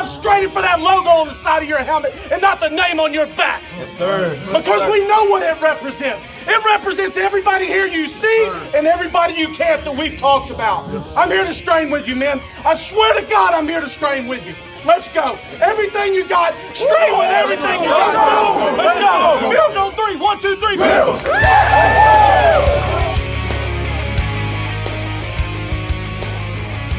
frustrated for that logo on the side of your helmet and not the name on your back. Yes, sir. Because we know what it represents. It represents everybody here you see and everybody you can't that we've talked about. I'm here to strain with you, man. I swear to God, I'm here to strain with you. Let's go. Everything you got, strain with everything you got. Let's go. Bills on 3. 1, 2, 3. Bills.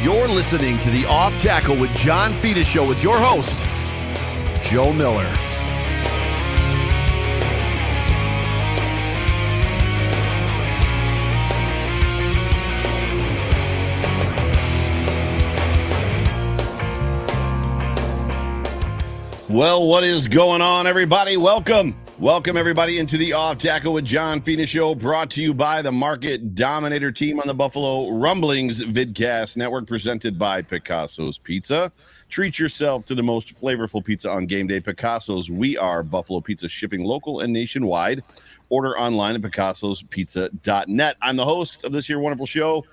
You're listening to the Off Tackle with John Fina Show with your host, Joe Miller. Well, what is going on, everybody? Welcome everybody into the Off Tackle with John Fina Show, brought to you by the Market Dominator team on the Buffalo Rumblings vidcast network, presented by Picasso's Pizza. Treat yourself to the most flavorful pizza on game day. Picasso's. We are Buffalo Pizza, shipping local and nationwide. Order online at picassospizza.net. I'm the host of this here wonderful show,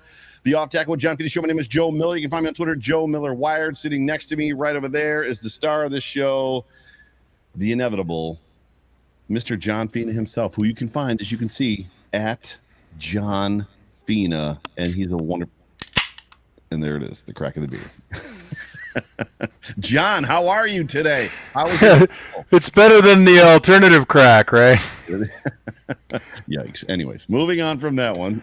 the Off Tackle with John Fina Show. My name is Joe Miller. You can find me on Twitter, Joe Miller Wired. Sitting next to me right over there is the star of this show, the inevitable Mr. John Fina himself, who you can find, as you can see, at John Fina. And he's a wonderful... And there it is, the crack of the beer. John, how are you today? How is it? It's better than the alternative crack, right? Yikes. Anyways, moving on from that one.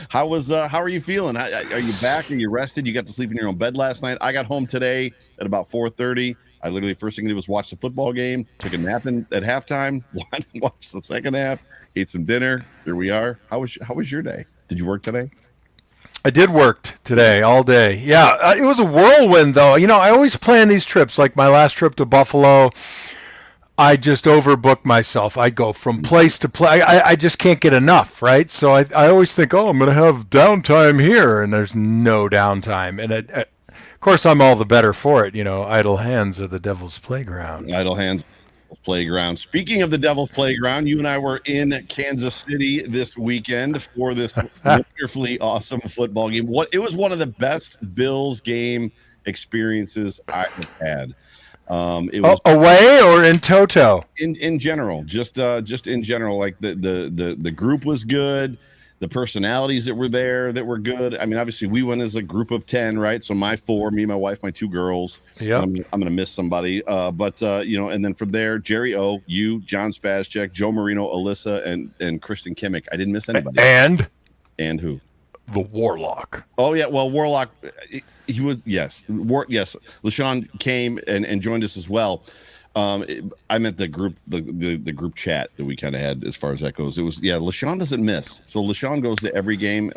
How are you feeling? Are you back? Are you rested? You got to sleep in your own bed last night? I got home today at about 4:30. I literally, first thing I did was watch the football game, took a nap at halftime, watched the second half, ate some dinner. Here we are. How was your day? Did you work today? I did work today all day. Yeah, it was a whirlwind, though. You know, I always plan these trips. Like my last trip to Buffalo, I just overbooked myself. I go from place to place. I just can't get enough, right? So I always think, I'm going to have downtime here, and there's no downtime. And of course, I'm all the better for it. You know, idle hands are the devil's playground. Idle hands. Playground. Speaking of the Devil's Playground, you and I were in Kansas City this weekend for this wonderfully awesome football game. It was one of the best Bills game experiences I've had. It was away or in toto? In general, just in general. Like the group was good. The personalities that were there that were good. I mean, obviously we went as a group of 10, right? So my 4, me, my wife, my 2 girls. Yeah, I'm gonna miss somebody. But and then from there, Jerry O, you, John Spazchek, Joe Marino, Alyssa, and Kristen Kimmick. I didn't miss anybody. And who? The Warlock. Oh yeah, well Warlock, he was yes. LaShawn came and joined us as well. I meant the group, the group chat that we kind of had as far as that goes. It was LaShawn doesn't miss, so LaShawn goes to every game.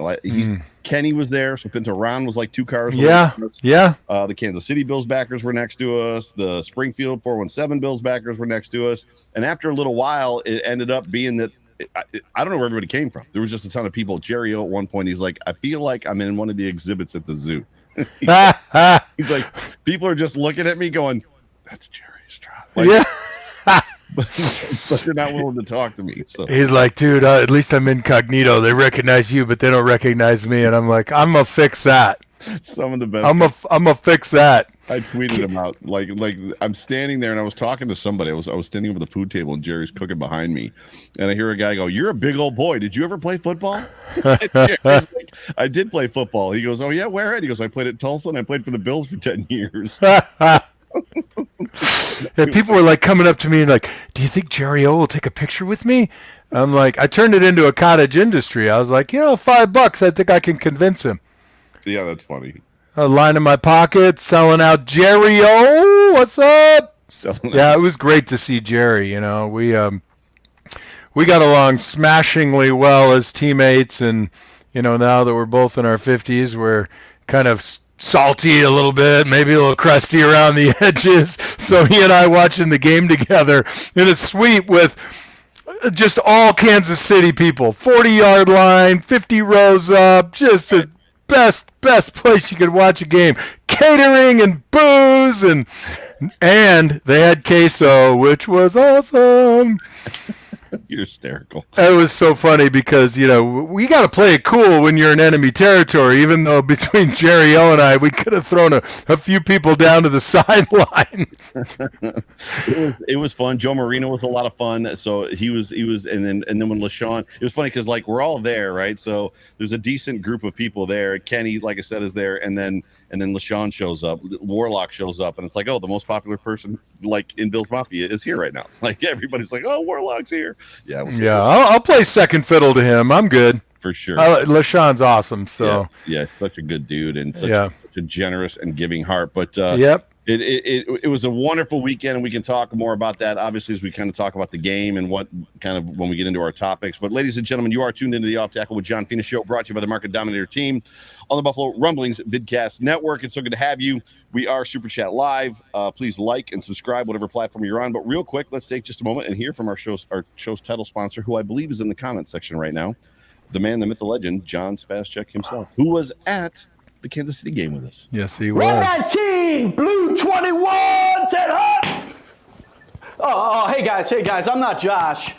Kenny was there, so Pinto Ron was like 2 cars. Yeah. The Kansas City Bills backers were next to us. The Springfield 417 Bills backers were next to us. And after a little while, it ended up being that I don't know where everybody came from. There was just a ton of people. Jerry O at one point, he's like, I feel like I'm in one of the exhibits at the zoo. He's like, people are just looking at me going, that's Jerry. Like, yeah, but you're not willing to talk to me. So he's like, dude, at least I'm incognito. They recognize you, but they don't recognize me. And I'm like, I'm gonna fix that. Some of the best. I'm gonna fix that. I tweeted him out like I'm standing there and I was talking to somebody. I was standing over the food table and Jerry's cooking behind me, and I hear a guy go, "You're a big old boy. Did you ever play football?" Like, I did play football. He goes, "Oh yeah, where at?" He goes, "I played at Tulsa and I played for the Bills for 10 years." And people were like coming up to me and like, do you think Jerry O will take a picture with me? I'm like, I turned it into a cottage industry. I was like, $5, I think I can convince him. Yeah, that's funny. A line in my pocket, selling out Jerry O. What's up? Yeah, it was great to see Jerry. You know, we got along smashingly well as teammates, and now that we're both in our 50s, we're kind of salty a little bit, maybe a little crusty around the edges. So he and I watching the game together in a suite with just all Kansas City people, 40-yard line, 50 rows up, just the best place you could watch a game. Catering and booze, and they had queso, which was awesome. You're hysterical. It was so funny because, we got to play it cool when you're in enemy territory, even though between Jerry O and I, we could have thrown a few people down to the sideline. It was fun. Joe Marino was a lot of fun. So he was, and then when LaShawn, it was funny because we're all there, right? So there's a decent group of people there. Kenny, like I said, is there. And then LaShawn shows up, Warlock shows up, and it's like, oh, the most popular person in Bill's Mafia is here right now. Everybody's like, oh, Warlock's here. Yeah. I'll play second fiddle to him. I'm good. For sure. LaShawn's awesome. So yeah, such a good dude and such a generous and giving heart. But it was a wonderful weekend, and we can talk more about that, obviously, as we kind of talk about the game and what kind of when we get into our topics. But ladies and gentlemen, you are tuned into the Off Tackle with John Fina show, brought to you by the Market Dominator team on the Buffalo Rumblings Vidcast Network. It's so good to have you. We are Super Chat Live. Please like and subscribe, whatever platform you're on. But real quick, let's take just a moment and hear from our show's title sponsor, who I believe is in the comment section right now. The man, the myth, the legend, John Spascheck himself, who was at the Kansas City game with us. Yes, he was. Red 19, blue 21, said huh? Oh, hey guys, I'm not Josh.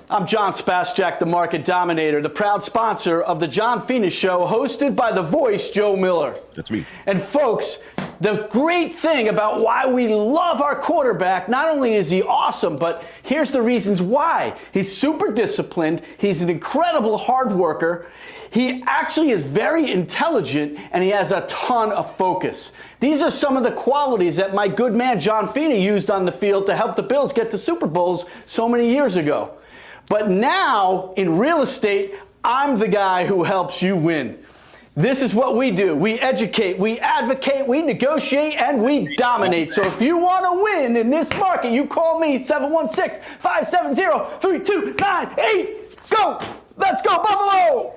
I'm John Spascheck, the Market Dominator, the proud sponsor of the John Fina Show, hosted by the voice, Joe Miller. That's me. And folks, the great thing about why we love our quarterback, not only is he awesome, but here's the reasons why. He's super disciplined, he's an incredible hard worker, he actually is very intelligent, and he has a ton of focus. These are some of the qualities that my good man John Fina used on the field to help the Bills get to Super Bowls so many years ago. But now, in real estate, I'm the guy who helps you win. This is what we do. We educate, we advocate, we negotiate, and we dominate. So if you want to win in this market, you call me 716-570-3298. Go! Let's go, Buffalo!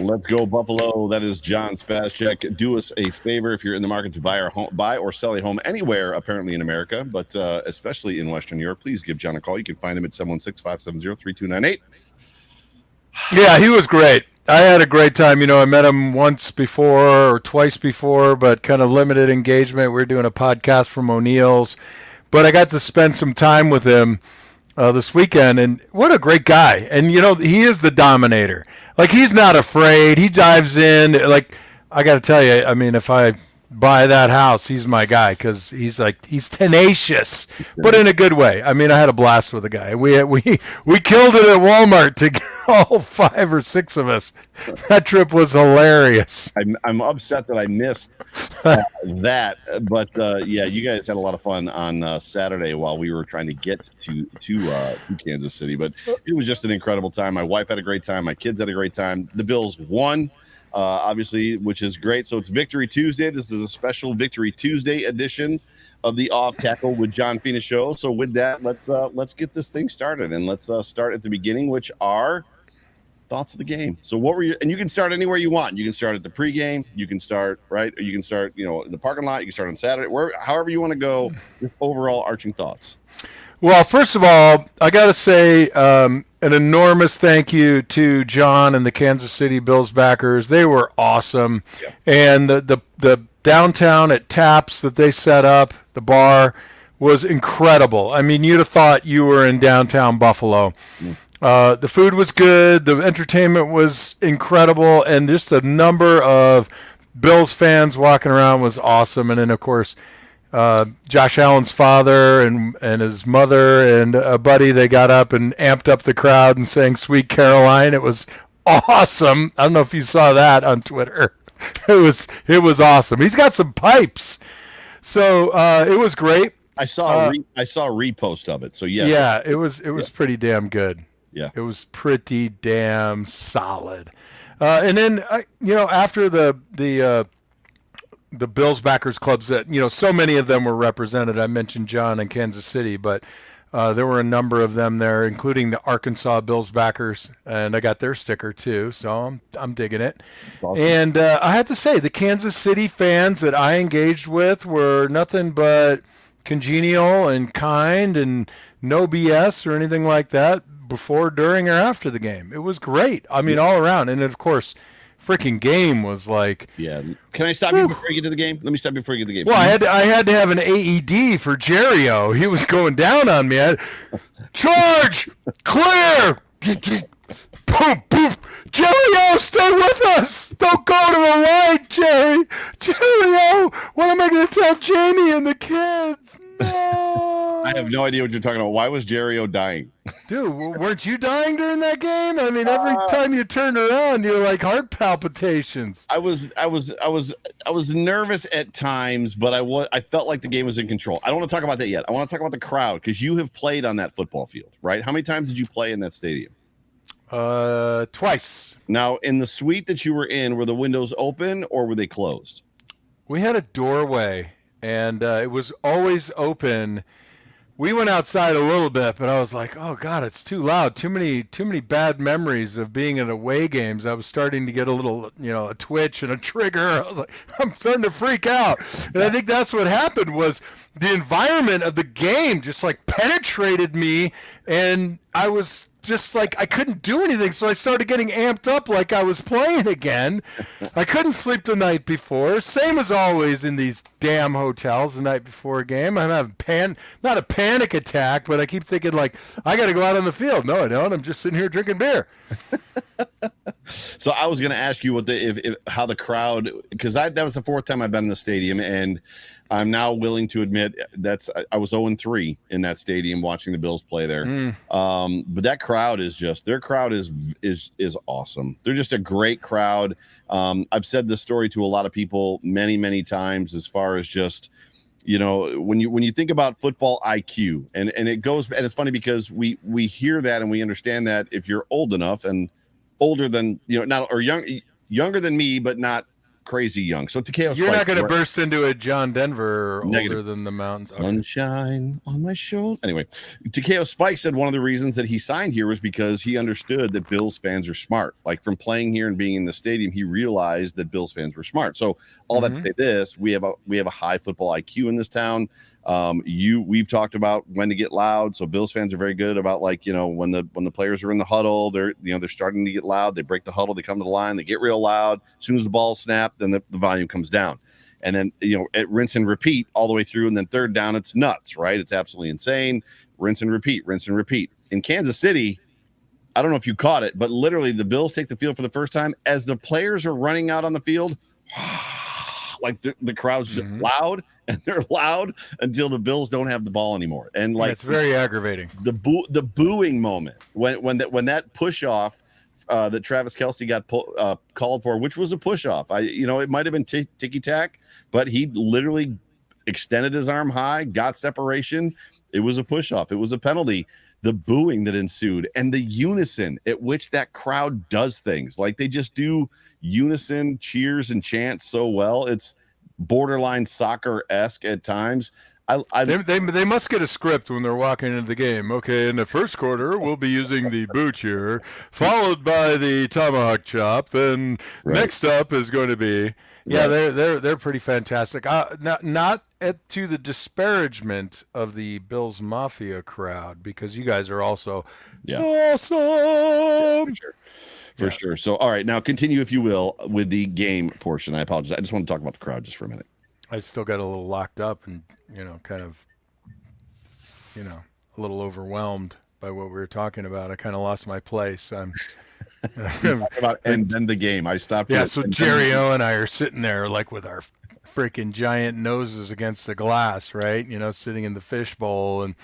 Let's go, Buffalo. That is John Spascheck. Do us a favor if you're in the market to buy or sell a home anywhere, apparently in America, but especially in Western Europe, please give John a call. You can find him at 716-570-3298. Yeah, he was great. I had a great time. I met him once before or twice before, but kind of limited engagement. We were doing a podcast from O'Neill's, but I got to spend some time with him this weekend, and what a great guy. And, he is the dominator. He's not afraid. He dives in. I got to tell you, if I buy that house, he's my guy because he's tenacious, but in a good way. I had a blast with the guy. We killed it at Walmart to all 5 or 6 of us. That trip was hilarious. I'm upset that I missed that, but you guys had a lot of fun on Saturday while we were trying to get to Kansas City. But it was just an incredible time. My wife had a great time. My kids had a great time. The Bills won. Obviously, which is great. So it's Victory Tuesday. This is a special Victory Tuesday edition of the Off Tackle with John Fina show. So with that, let's get this thing started, and let's start at the beginning, which are thoughts of the game. So what were you? And you can start anywhere you want. You can start at the pregame. You can start right. Or you can start, in the parking lot. You can start on Saturday. However you want to go. Just overall arching thoughts. Well, first of all, I got to say an enormous thank you to John and the Kansas City Bills backers. They were awesome. Yeah. And the downtown at Taps that they set up, the bar, was incredible. You'd have thought you were in downtown Buffalo. The food was good. The entertainment was incredible. And just the number of Bills fans walking around was awesome. And then, of course, Josh Allen's father and his mother and a buddy, they got up and amped up the crowd and sang Sweet Caroline. It was awesome. I don't know if you saw that on Twitter. It was awesome. He's got some pipes. So it was great. I saw a repost of it. So yeah, it was pretty damn good. Yeah, it was pretty damn solid. And then after the Bills backers clubs that, so many of them were represented. I mentioned John in Kansas City, but there were a number of them there, including the Arkansas Bills backers, and I got their sticker too, so I'm digging it. Awesome. And I have to say, the Kansas City fans that I engaged with were nothing but congenial and kind and no BS or anything like that before, during, or after the game. It was great. All around. And of course, freaking game was like. Yeah. Can I stop you before you get to the game? Let me stop you before you get to the game. Well, I had to have an AED for Jerry-O. He was going down on me. Charge! Clear! Boom, boom. Jerry-O, stay with us! Don't go to the light, Jerry! Jerry-O, what am I going to tell Jamie and the kids? No! I have no idea what you're talking about. Why was Jerry-O dying? Dude, weren't you dying during that game? I mean, every time you turned around, you're like heart palpitations. I was nervous at times, but I felt like the game was in control. I don't want to talk about that yet. I want to talk about the crowd because you have played on that football field, right? How many times did you play in that stadium? Twice. Now, in the suite that you were in, were the windows open or were they closed? We had a doorway, and it was always open. We went outside a little bit, but I was like, oh, God, it's too loud. Too many bad memories of being at away games. I was starting to get a little, a twitch and a trigger. I was like, I'm starting to freak out. And I think that's what happened was the environment of the game just like penetrated me, and I was just like I couldn't do anything, so I started getting amped up like I was playing again. I couldn't sleep the night before. Same as always in these damn hotels the night before a game. I'm having not a panic attack, but I keep thinking like I got to go out on the field. No, I don't. I'm just sitting here drinking beer. So I was going to ask you what how the crowd, because that was the fourth time I've been in the stadium, and I'm now willing to admit I was 0-3 in that stadium watching the Bills play there. But that crowd their crowd is awesome. They're just a great crowd. I've said this story to a lot of people many, many times as far as just, when you think about football IQ and it goes, and it's funny because we hear that and we understand that if you're old enough and older than, not or younger than me, but not crazy young. So Takeo, you're not going to burst into a John Denver Negative. Older than the mountains. Sunshine on my shoulder. Anyway, Takeo Spike said one of the reasons that he signed here was because he understood that Bills fans are smart. Like from playing here and being in the stadium, he realized that Bills fans were smart. So all that to say this, we have a high football IQ in this town. We've talked about when to get loud. So Bills fans are very good about when the players are in the huddle, they're starting to get loud. They break the huddle, they come to the line, they get real loud. As soon as the ball snapped, then the volume comes down. And then, at rinse and repeat all the way through. And then third down, it's nuts, right? It's absolutely insane. Rinse and repeat. In Kansas City, I don't know if you caught it, but literally the Bills take the field for the first time as the players are running out on the field. Like the crowd's just loud, and they're loud until the Bills don't have the ball anymore. And it's very aggravating. The booing moment when that push off that Travis Kelce got called for, which was a push off. It might have been ticky tack, but he literally extended his arm high, got separation. It was a push off. It was a penalty. The booing that ensued and the unison at which that crowd does things, like they just do unison cheers and chants so well. It's borderline soccer-esque at times. They must get a script when they're walking into the game. Okay, in the first quarter, we'll be using the boot cheer, followed by the tomahawk chop. Then next up is going to be they're pretty fantastic. Not to the disparagement of the Bills Mafia crowd, because you guys are also awesome. Yeah, for sure. So, all right, now continue, if you will, with the game portion. I apologize. I just want to talk about the crowd just for a minute. I still got a little locked up and, kind of, a little overwhelmed by what we were talking about. I kind of lost my place. And then the game. I stopped. Yeah, so Jerry-O and I are sitting there like with our freaking giant noses against the glass, right? Sitting in the fishbowl. And,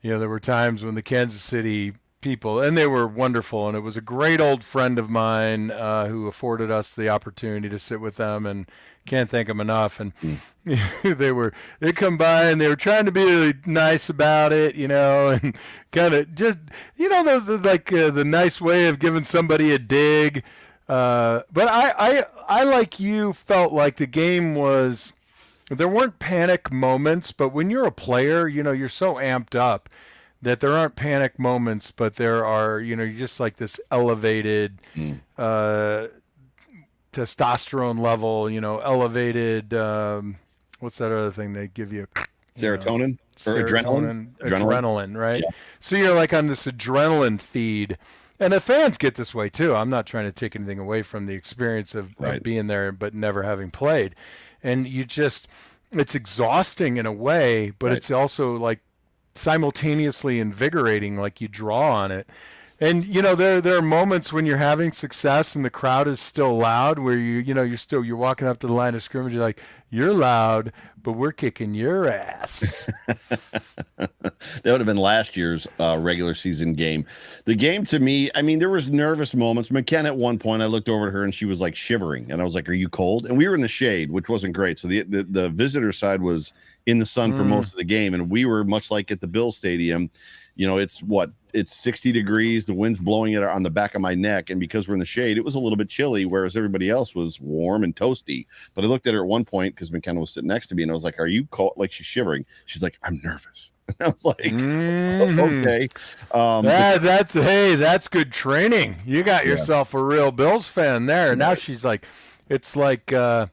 there were times when the Kansas City people, and they were wonderful, and it was a great old friend of mine who afforded us the opportunity to sit with them, and can't thank them enough. And they come by and they were trying to be really nice about it, and kind of just those are like the nice way of giving somebody a dig. But I like you felt like the game was, there weren't panic moments, but when you're a player, you're so amped up that there aren't panic moments, but there are, you're just like this elevated testosterone level, elevated, what's that other thing they give you? Serotonin or adrenaline, right? Yeah. So you're like on this adrenaline feed, And the fans get this way too. I'm not trying to take anything away from the experience of being there, but never having played. And it's exhausting in a way, but it's also like simultaneously invigorating, like you draw on it. And there are moments when you're having success and the crowd is still loud, where you're walking up to the line of scrimmage, you're like, you're loud, but we're kicking your ass. That would have been last year's regular season game. The game, to me, I mean, there was nervous moments. McKenna, at one point, I looked over at her and she was like shivering, and I was like, "Are you cold?" And we were in the shade, which wasn't great. So the visitor side was in the sun for most of the game, and we were much like at the Bills Stadium. It's 60 degrees. The wind's blowing it on the back of my neck. And because we're in the shade, it was a little bit chilly, whereas everybody else was warm and toasty. But I looked at her at one point because McKenna was sitting next to me, and I was like, "Are you cold?" Like, she's shivering. She's like, "I'm nervous." And I was like, okay. That's good training. You got yourself a real Bills fan there. And now she's like, it's like a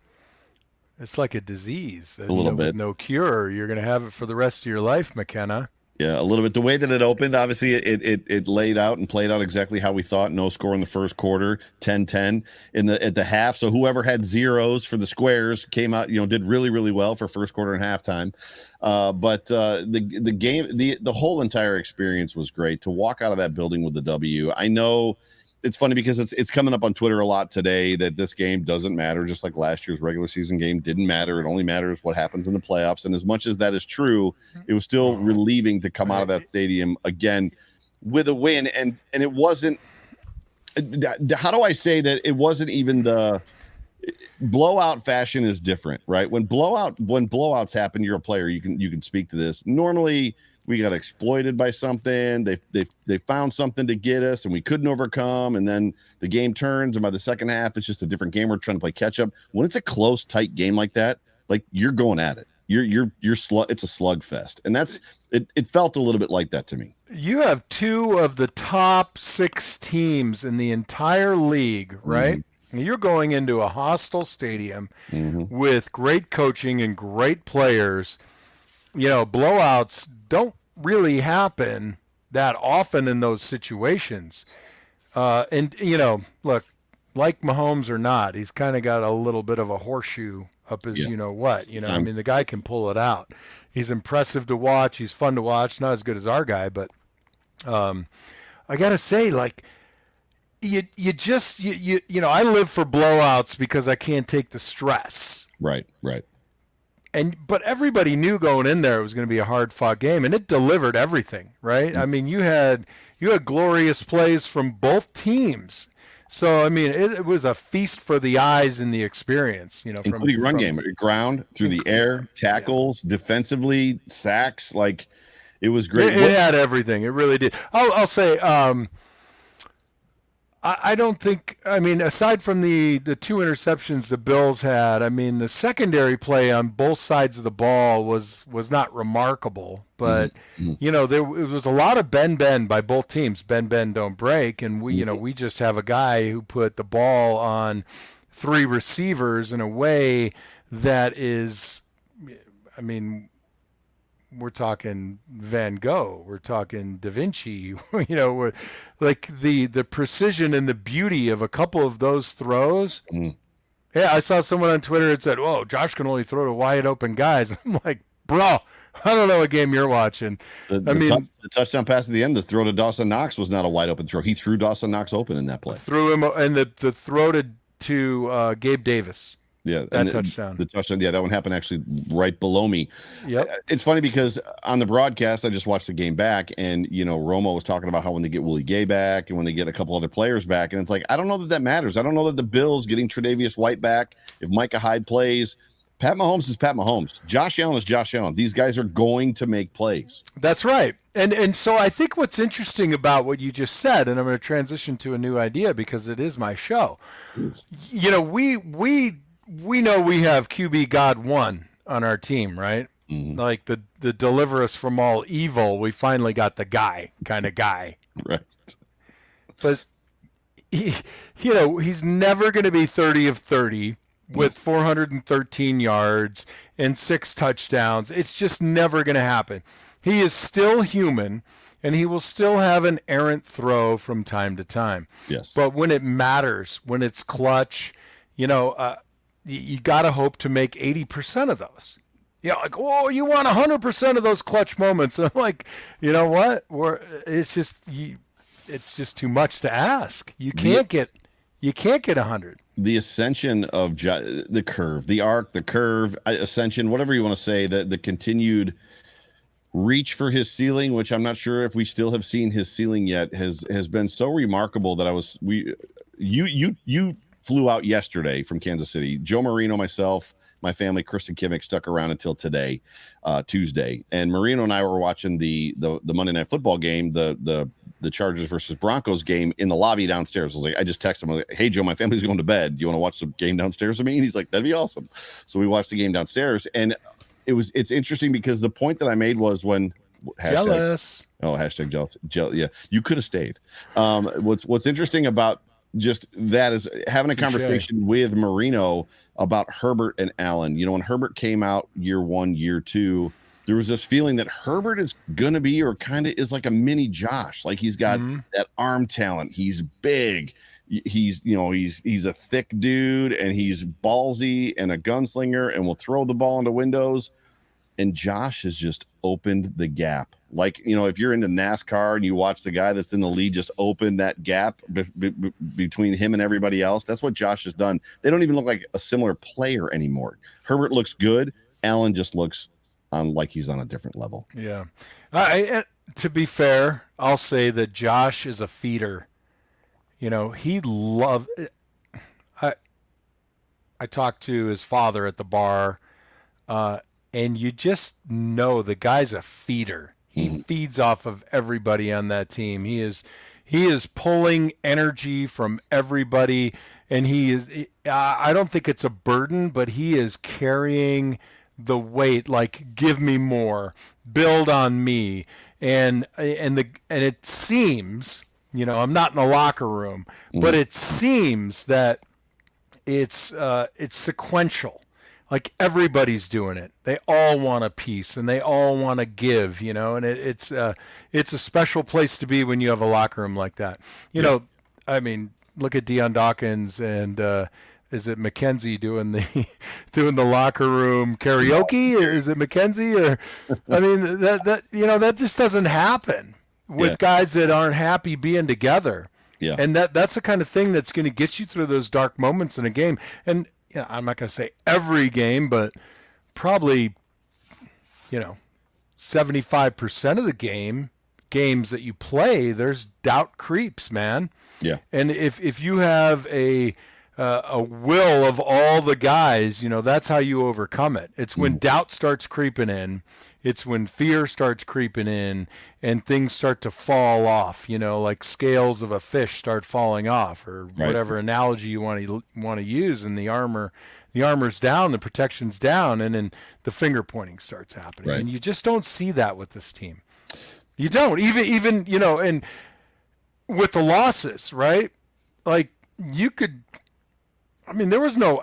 disease. A little bit. With no cure. You're going to have it for the rest of your life, McKenna. Yeah, a little bit. The way that it opened, obviously, it laid out and played out exactly how we thought. No score in the first quarter, 10-10 at the half. So whoever had zeros for the squares came out, did really, really well for first quarter and halftime. But the game, the whole entire experience was great. To walk out of that building with the W. I know it's funny because it's coming up on Twitter a lot today that this game doesn't matter, just like last year's regular season game didn't matter. It only matters what happens in the playoffs. And as much as that is true, it was still relieving to come out of that stadium again with a win. And it wasn't, how do I say that? It wasn't even the blowout fashion is different, right? When blowouts happen, you're a player, you can speak to this. Normally, we got exploited by something. They found something to get us, and we couldn't overcome. And then the game turns, and by the second half, it's just a different game. We're trying to play catch up. When it's a close, tight game like that, like you're going at it. It's a slugfest, and that's it. It felt a little bit like that to me. You have two of the top 6 teams in the entire league, right? Mm-hmm. You're going into a hostile stadium with great coaching and great players. Blowouts don't really happen that often in those situations. And look, like Mahomes or not, he's kind of got a little bit of a horseshoe up his, I mean, the guy can pull it out. He's impressive to watch. He's fun to watch. Not as good as our guy, but I got to say, like, I live for blowouts because I can't take the stress. Right. But everybody knew going in there it was going to be a hard-fought game, and it delivered everything, right? Mm-hmm. I mean, you had glorious plays from both teams. So, I mean, it was a feast for the eyes and the experience, including run game, ground, through the air, tackles, defensively, sacks. Like, it was great. It had everything. It really did. I'll say, I don't think, I mean, aside from the 2 interceptions the Bills had, I mean, the secondary play on both sides of the ball was not remarkable. But, it was a lot of bend by both teams. Bend, don't break. And we just have a guy who put the ball on 3 receivers in a way that is, I mean, we're talking Van Gogh, we're talking Da Vinci, we're like the precision and the beauty of a couple of those throws. Yeah, I saw someone on Twitter that said, "Oh, Josh can only throw to wide open guys." I'm like, bro, I don't know what game you're watching. The touchdown pass at the end, the throw to Dawson Knox was not a wide open throw. He threw Dawson Knox open in that play. Threw him, and the throw to Gabe Davis. Yeah, that touchdown. The touchdown, yeah, that one happened actually right below me. Yep. It's funny because on the broadcast, I just watched the game back, and Romo was talking about how when they get Willie Gay back and when they get a couple other players back, and it's like, I don't know that matters. I don't know that the Bills getting Tre'Davious White back, if Micah Hyde plays, Pat Mahomes is Pat Mahomes. Josh Allen is Josh Allen. These guys are going to make plays. That's right. And so I think what's interesting about what you just said, and I'm going to transition to a new idea because it is my show. We know we have QB God 1 on our team, right? Mm-hmm. Like the deliver us from all evil. We finally got the kind of guy. Right. But he's never going to be 30 of 30 with 413 yards and 6 touchdowns. It's just never going to happen. He is still human. and he will still have an errant throw from time to time. Yes. But when it matters, when it's clutch, you got to hope to make 80% of those. Like, oh, you want 100% of those clutch moments. And I'm like, you know what? It's just too much to ask. You can't get 100. The ascension of the curve, the arc, the curve, ascension, whatever you want to say, the continued reach for his ceiling, which I'm not sure if we still have seen his ceiling yet, has been so remarkable that you flew out yesterday from Kansas City. Joe Marino, myself, my family, Kristen Kimmick stuck around until today, Tuesday, and Marino and I were watching the Monday Night Football game, the Chargers versus Broncos game in the lobby downstairs. I just texted him, I was like, hey Joe, my family's going to bed. Do you want to watch the game downstairs with me? And he's like, that'd be awesome. So we watched the game downstairs, and it's interesting because the point that I made was when jealous. Hashtag jealous. Yeah, you could have stayed. What's interesting about just that is having a conversation with Marino about Herbert and Allen. When Herbert came out year 1, year 2, there was this feeling that Herbert is going to be, or kind of is like a mini Josh. Like he's got that arm talent. He's big. He's a thick dude, and he's ballsy and a gunslinger and will throw the ball into windows. And Josh has just opened the gap. Like, if you're into NASCAR and you watch the guy that's in the lead just open that gap between him and everybody else, that's what Josh has done. They don't even look like a similar player anymore. Herbert looks good. Allen just looks like he's on a different level. Yeah. To be fair, I'll say that Josh is a feeder. He loved it. I talked to his father at the bar, and you just know the guy's a feeder. He feeds off of everybody on that team. He is pulling energy from everybody, and I don't think it's a burden, but he is carrying the weight, like, give me more, build on me. And it seems, I'm not in the locker room, but it seems that it's sequential. Like everybody's doing it. They all want a piece and they all want to give, and it's a special place to be when you have a locker room like that. I mean, look at Deion Dawkins and is it Mackenzie doing the locker room karaoke, or is it Mackenzie? Or I mean that just doesn't happen with guys that aren't happy being together. Yeah. And that's the kind of thing that's going to get you through those dark moments in a game. And I'm not going to say every game, but probably 75% of the games that you play, there's doubt creeps, man. Yeah. And if you have a will of all the guys, that's how you overcome it. It's when doubt starts creeping in. It's when fear starts creeping in and things start to fall off, like scales of a fish start falling off, or whatever analogy you want to use, and the armor's down, the protection's down, and then the finger pointing starts happening. Right. And you just don't see that with this team. You don't. Even and with the losses, right? Like there was no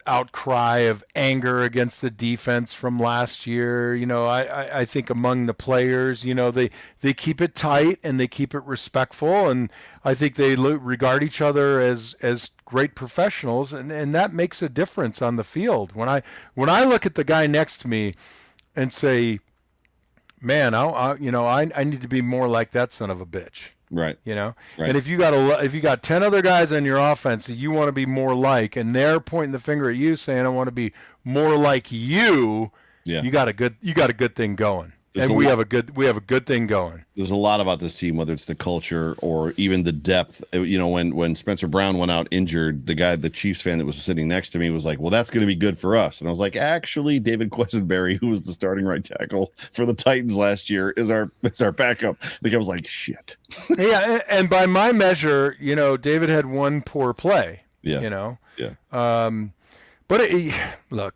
outcry of anger against the defense from last year. I think among the players, they keep it tight and they keep it respectful, and I think they regard each other as great professionals, and that makes a difference on the field. When I look at the guy next to me and say, man, I need to be more like that son of a bitch. Right. Right. And if you got 10 other guys on your offense that you want to be more like, and they're pointing the finger at you saying, I want to be more like you, you got a good thing going. We have a good thing going. There's a lot about this team, whether it's the culture or even the depth. When Spencer Brown went out injured, the Chiefs fan that was sitting next to me was like, well, that's going to be good for us. And I was like, actually, David Quessenberry, who was the starting right tackle for the Titans last year, is our backup. I was like, shit. Yeah. And by my measure, David had one poor play. Yeah. But look,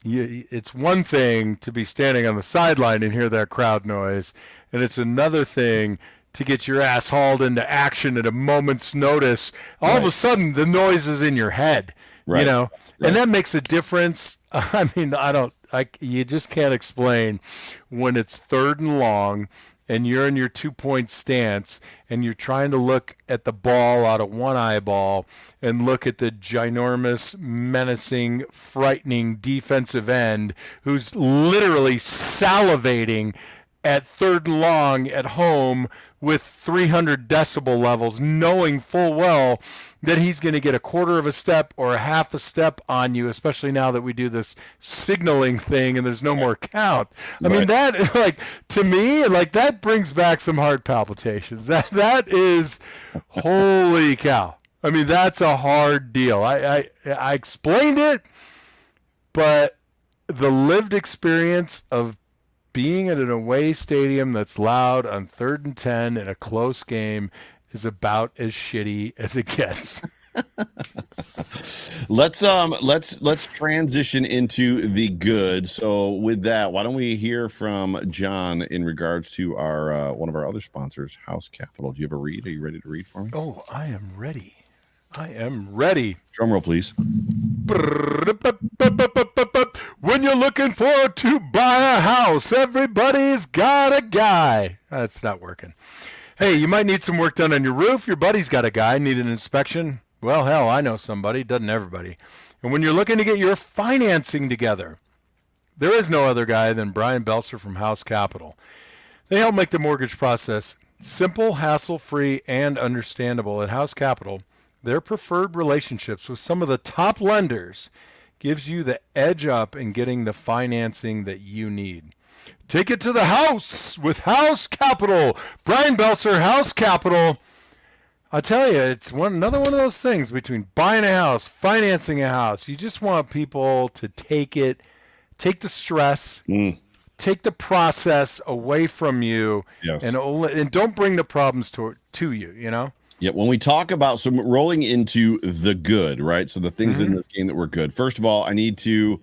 it's one thing to be standing on the sideline and hear that crowd noise, and it's another thing to get your ass hauled into action at a moment's notice. All of a sudden, the noise is in your head, and that makes a difference. I mean, you just can't explain when it's 3rd and long and you're in your 2-point stance and you're trying to look at the ball out of one eyeball and look at the ginormous, menacing, frightening defensive end who's literally salivating at 3rd and long at home with 300 decibel levels, knowing full well that he's going to get a quarter of a step or a half a step on you, especially now that we do this signaling thing and there's no more count. I mean, that, like, to me, like, that brings back some heart palpitations. That is, holy cow. I mean, that's a hard deal. I explained it, but the lived experience of being at an away stadium that's loud on 3rd and 10 in a close game is about as shitty as it gets. Let's transition into the good. So with that, why don't we hear from John in regards to our one of our other sponsors, House Capital. Do you have a read? Are you ready to read for me? Oh, I am ready. Drum roll, please. When you're looking for to buy a house, everybody's got a guy. That's not working. Hey, you might need some work done on your roof. Your buddy's got a guy. Need an inspection? Well, hell, I know somebody. Doesn't everybody? And when you're looking to get your financing together, there is no other guy than Brian Belser from House Capital. They help make the mortgage process simple, hassle-free, and understandable. At House Capital, their preferred relationships with some of the top lenders gives you the edge up in getting the financing that you need. Take it to the house with House Capital. Brian Belser, House Capital. I tell you, it's another one of those things between buying a house, financing a house. You just want people to take the stress, take the process away from you, yes, and don't bring the problems to you, you know? Yeah, when we talk about, so rolling into the good, right? So the things in this game that were good. First of all, I need to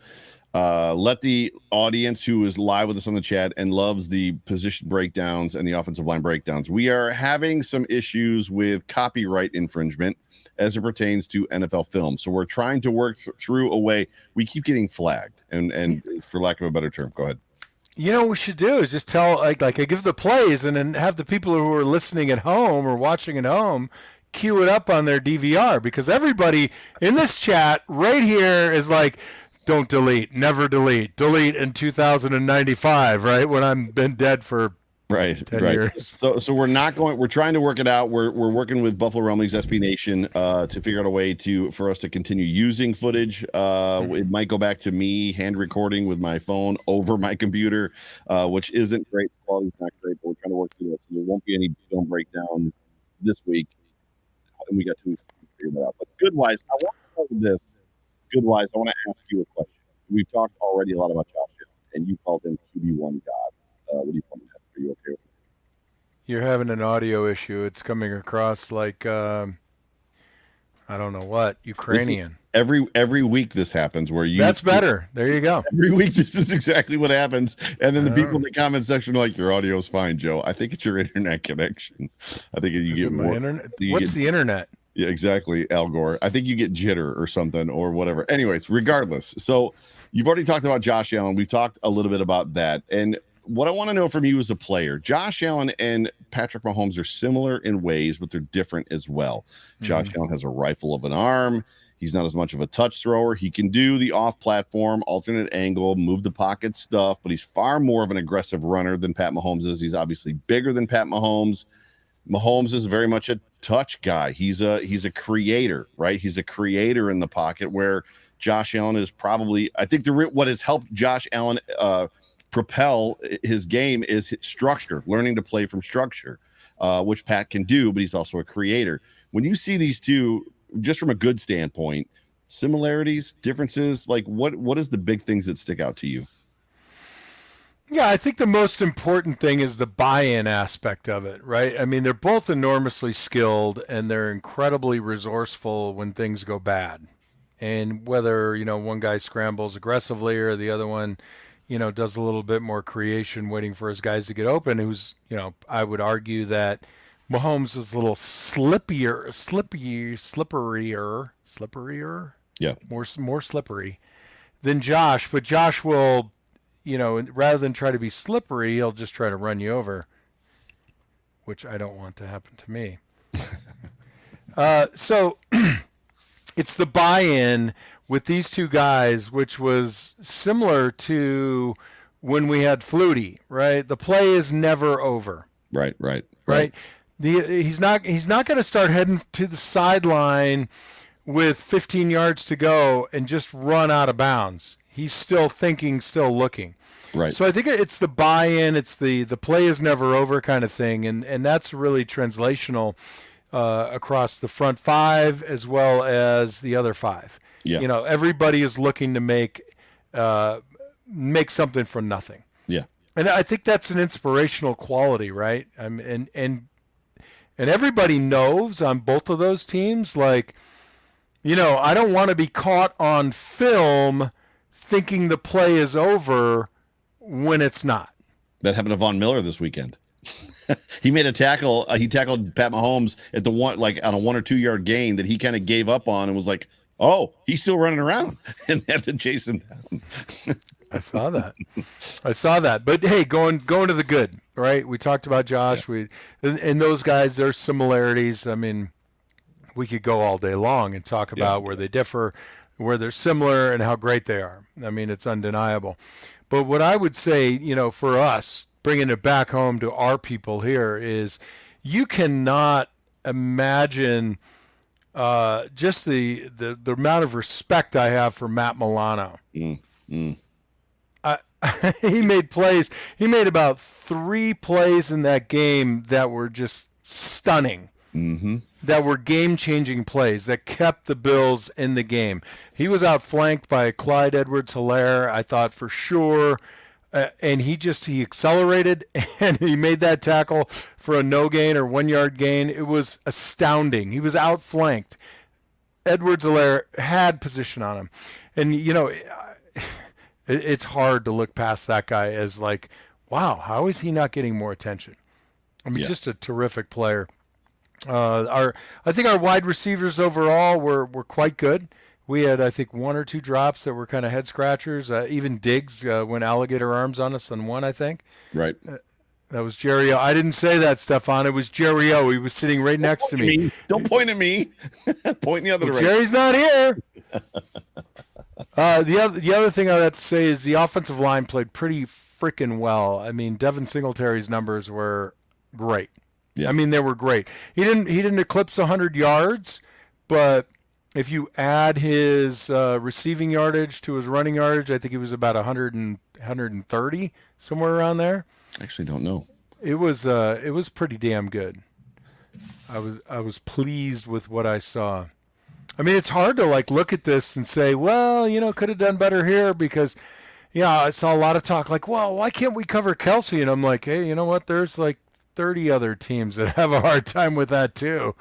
let the audience who is live with us on the chat and loves the position breakdowns and the offensive line breakdowns. We are having some issues with copyright infringement as it pertains to NFL film. So we're trying to work through a way. We keep getting flagged, and for lack of a better term, go ahead. You know what we should do is just tell, like I give the plays and then have the people who are listening at home or watching at home cue it up on their DVR, because everybody in this chat right here is like, don't delete, never delete in 2095, right? When I'm been dead for 10 years. So we're trying to work it out. We're working with Buffalo Rumblings, SB Nation, to figure out a way for us to continue using footage. It might go back to me hand recording with my phone over my computer, which isn't great. The quality's not great, but we're trying to work through it. So there won't be any film breakdown this week. And we got 2 weeks to figure that out. But good-wise, I want to start with this. Good-wise, I want to ask you a question. We've talked already a lot about Josh Allen, and you called him QB1 God. What do you call him? Are you okay with it? You're having an audio issue. It's coming across like, I don't know what, Ukrainian. Every week this happens where you... That's better. There you go. Every week this is exactly what happens. And then the people in the comment section are like, your audio's fine, Joe. I think it's your internet connection. I think you get more... Internet? What's the internet? Yeah, exactly, Al Gore. I think you get jitter or something or whatever. Anyways, regardless. So you've already talked about Josh Allen. We've talked a little bit about that. And what I want to know from you as a player, Josh Allen and Patrick Mahomes are similar in ways, but they're different as well. Josh Allen has a rifle of an arm. He's not as much of a touch thrower. He can do the off-platform, alternate angle, move the pocket stuff, but he's far more of an aggressive runner than Pat Mahomes is. He's obviously bigger than Pat Mahomes. Mahomes is very much a touch guy. He's a creator, right? He's a creator in the pocket, where Josh Allen is probably, I think what has helped Josh Allen propel his game is structure, learning to play from structure, which Pat can do, but he's also a creator. When you see these two, just from a good standpoint, similarities, differences, like what is the big things that stick out to you? Yeah, I think the most important thing is the buy-in aspect of it, right? I mean, they're both enormously skilled and they're incredibly resourceful when things go bad. And whether, one guy scrambles aggressively or the other one, does a little bit more creation waiting for his guys to get open, I would argue that Mahomes is a little slipperier, yeah, more slippery than Josh. But Josh will, rather than try to be slippery, he'll just try to run you over which I don't want to happen to me. So it's the buy-in with these two guys, which was similar to when we had Flutie, right? The play is never over. Right. He's not going to start heading to the sideline with 15 yards to go and just run out of bounds. He's still thinking, still looking. Right. So I think it's the buy-in, it's the play is never over kind of thing, and that's really translational across the front five as well as the other five. Yeah. You know, everybody is looking to make something from nothing. Yeah. And I think that's an inspirational quality, right? And everybody knows on both of those teams, like, you know, I don't want to be caught on film thinking the play is over when it's not. That happened to Von Miller this weekend. He made a tackle. He tackled Pat Mahomes at the one, like on a 1 or 2 yard gain that he kind of gave up on and was like, oh, he's still running around, and had to chase him down. I saw that. But hey, going to the good, right? We talked about Josh. Yeah. And those guys, there's similarities. I mean, we could go all day long and talk about where they differ, where they're similar, and how great they are. I mean, it's undeniable. But what I would say, you know, for us, bringing it back home to our people here, is you cannot imagine just the amount of respect I have for Matt Milano. He made plays. He made about 3 plays in that game that were just stunning. Mm-hmm. That were game-changing plays that kept the Bills in the game. He was outflanked by Clyde Edwards-Helaire, I thought for sure, and he accelerated and he made that tackle for a no gain or 1 yard gain. It was astounding. He was outflanked. Edwards-Helaire had position on him, and you know, it's hard to look past that guy as like, wow, how is he not getting more attention? I mean, just a terrific player. I think our wide receivers overall were quite good. We had, I think, 1 or 2 drops that were kind of head scratchers. Even Diggs went alligator arms on us on one, I think. Right. That was Jerry O. I didn't say that, Stefon. It was Jerry O. He was sitting right next to me. Don't point at me. Point in the other direction. Jerry's not here. The other thing I have to say is the offensive line played pretty freaking well. I mean, Devin Singletary's numbers were great. Yeah. I mean, they were great. He didn't eclipse 100 yards, but if you add his receiving yardage to his running yardage, I think he was about 130, somewhere around there. I actually don't know. It was pretty damn good. I was pleased with what I saw. I mean, it's hard to like look at this and say, well, you know, could have done better here because, I saw a lot of talk like, well, why can't we cover Kelsey? And I'm like, hey, you know what? There's like 30 other teams that have a hard time with that too.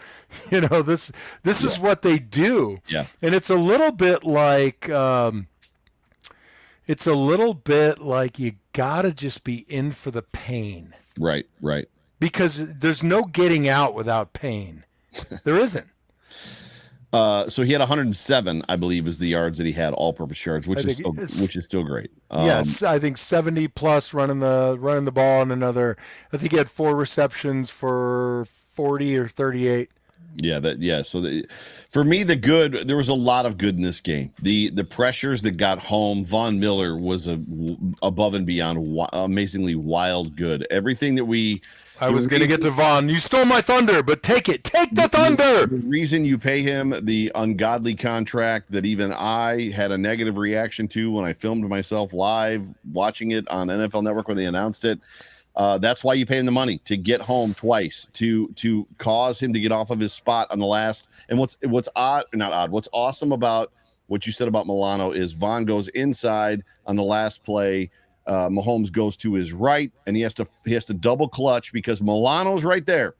You know, this is what they do. Yeah. And it's a little bit like you gotta just be in for the pain. Right. Because there's no getting out without pain. There isn't. So he had 107, I believe, is the yards that he had, all-purpose yards, which is still great. Yes, I think 70 plus running the ball, and another. I think he had 4 receptions for 40 or 38. So for me, there was a lot of good in this game. The pressures that got home, Von Miller was above and beyond amazingly wild good. Everything that I was going to get to Von. You stole my thunder, but take it. Take the thunder. The reason you pay him the ungodly contract that even I had a negative reaction to when I filmed myself live watching it on NFL Network when they announced it. That's why you pay him the money, to get home twice, to cause him to get off of his spot on the last. And what's awesome about what you said about Milano is Von goes inside on the last play. Mahomes goes to his right, and he has to double clutch because Milano's right there.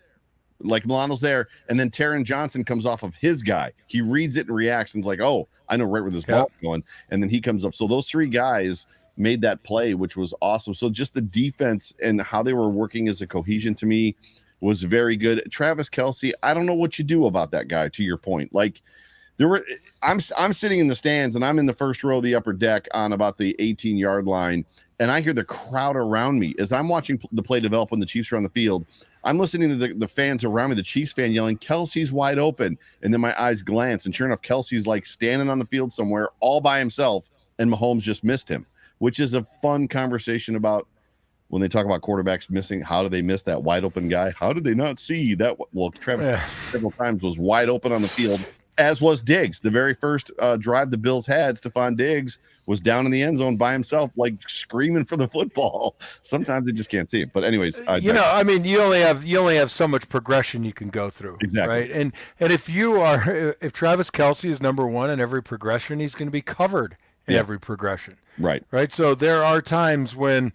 Like Milano's there, and then Taron Johnson comes off of his guy. He reads it and reacts and is like, oh, I know right where this ball's going. And then he comes up. So those 3 guys made that play, which was awesome. So just the defense and how they were working as a cohesion to me was very good. Travis Kelce, I don't know what you do about that guy, to your point. Like I'm sitting in the stands and I'm in the first row of the upper deck on about the 18-yard line. And I hear the crowd around me as I'm watching the play develop when the Chiefs are on the field. I'm listening to the fans around me, the Chiefs fan yelling, Kelsey's wide open. And then my eyes glance, and sure enough, Kelsey's like standing on the field somewhere all by himself, and Mahomes just missed him, which is a fun conversation about when they talk about quarterbacks missing. How do they miss that wide open guy? How did they not see that? Well, Travis several times was wide open on the field, as was Diggs. The very first drive the Bills had, Stefon Diggs was down in the end zone by himself, like screaming for the football. Sometimes they just can't see it. But anyways, you only have so much progression you can go through. Exactly. Right. And if Travis Kelce is number one in every progression, he's going to be covered in every progression. Right. Right. So there are times when,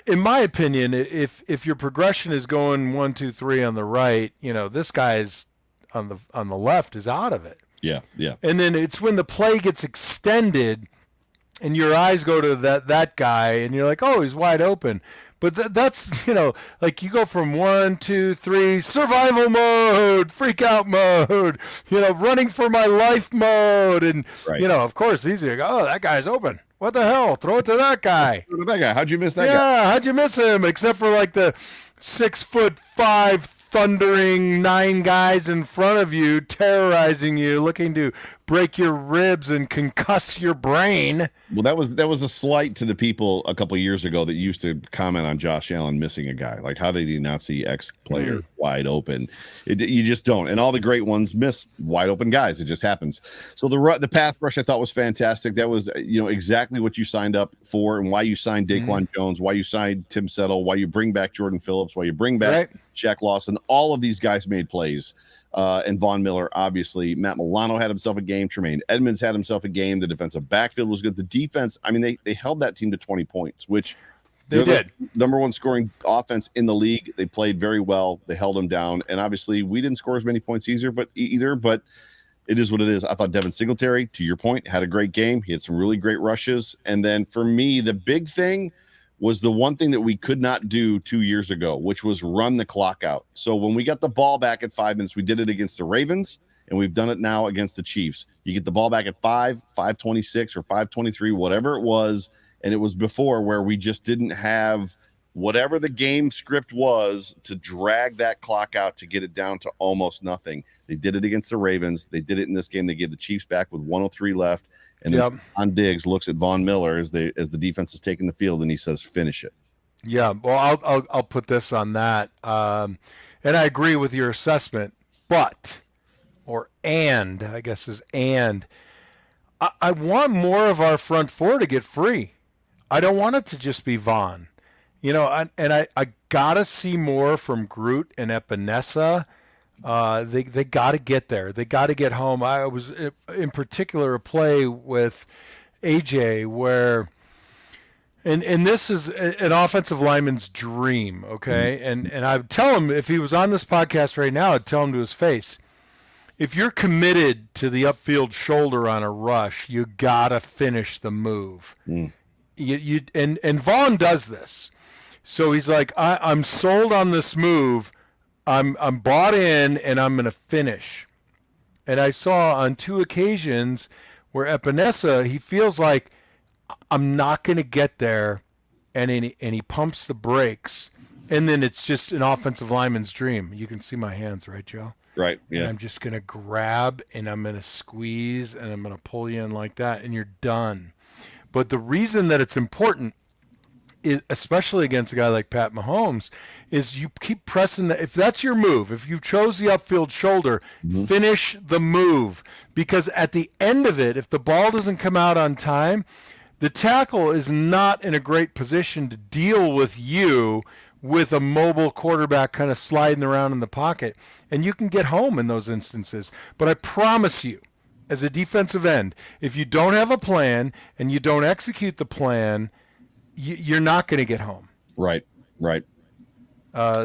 in my opinion, if your progression is going 1, 2, 3 on the right, this guy's on the left is out of it. Yeah. And then it's when the play gets extended and your eyes go to that guy and you're like, oh, he's wide open. But that's, like you go from 1, 2, 3, survival mode, freak out mode, running for my life mode. And, of course, easy to go, oh, that guy's open. What the hell? Throw it to that guy. Throw it to that guy. How'd you miss that guy? Yeah, how'd you miss him? Except for like the 6'5" thundering 9 guys in front of you, terrorizing you, looking to break your ribs and concuss your brain. Well, that was a slight to the people a couple of years ago that used to comment on Josh Allen missing a guy. Like, how did he not see X player wide open? You just don't. And all the great ones miss wide open guys. It just happens. So the pass rush I thought was fantastic. That was exactly what you signed up for, and why you signed Daquan Jones, why you signed Tim Settle, why you bring back Jordan Phillips, why you bring back Shaq Lawson. All of these guys made plays. And Von Miller, obviously. Matt Milano had himself a game. Tremaine Edmonds had himself a game. The defensive backfield was good. The defense, I mean, they held that team to 20 points, which they did. The number one scoring offense in the league. They played very well. They held them down. And obviously, we didn't score as many points either, but it is what it is. I thought Devin Singletary, to your point, had a great game. He had some really great rushes. And then for me, the big thing was the one thing that we could not do 2 years ago, which was run the clock out. So when we got the ball back at 5 minutes, we did it against the Ravens, and we've done it now against the Chiefs. You get the ball back at 5:26 or 5:23, whatever it was, and it was before where we just didn't have whatever the game script was to drag that clock out to get it down to almost nothing. They did it against the Ravens. They did it in this game. They gave the Chiefs back with 1:03 left. And then on Diggs looks at Von Miller as the defense is taking the field, and he says, "Finish it." Yeah, well, I'll put this on that, and I agree with your assessment. But, I guess is I want more of our front four to get free. I don't want it to just be Von, I gotta see more from Groot and Epinesa. They got to get there. They got to get home. I was in particular a play with AJ where, and this is an offensive lineman's dream. Okay. And I would tell him, if he was on this podcast right now, I'd tell him to his face, if you're committed to the upfield shoulder on a rush, you got to finish the move. And Vaughn does this. So he's like, I'm sold on this move. I'm bought in, and I'm going to finish. And I saw on 2 occasions where Epinesa, he feels like I'm not going to get there, and he pumps the brakes, and then it's just an offensive lineman's dream. You can see my hands, right, Joe? Right, yeah. And I'm just going to grab, and I'm going to squeeze, and I'm going to pull you in like that, and you're done. But the reason that it's important, especially against a guy like Pat Mahomes, is you keep pressing if that's your move, if you chose the upfield shoulder, finish the move. Because at the end of it, if the ball doesn't come out on time, the tackle is not in a great position to deal with you with a mobile quarterback kind of sliding around in the pocket. And you can get home in those instances. But I promise you, as a defensive end, if you don't have a plan and you don't execute the plan, you're not going to get home. Right.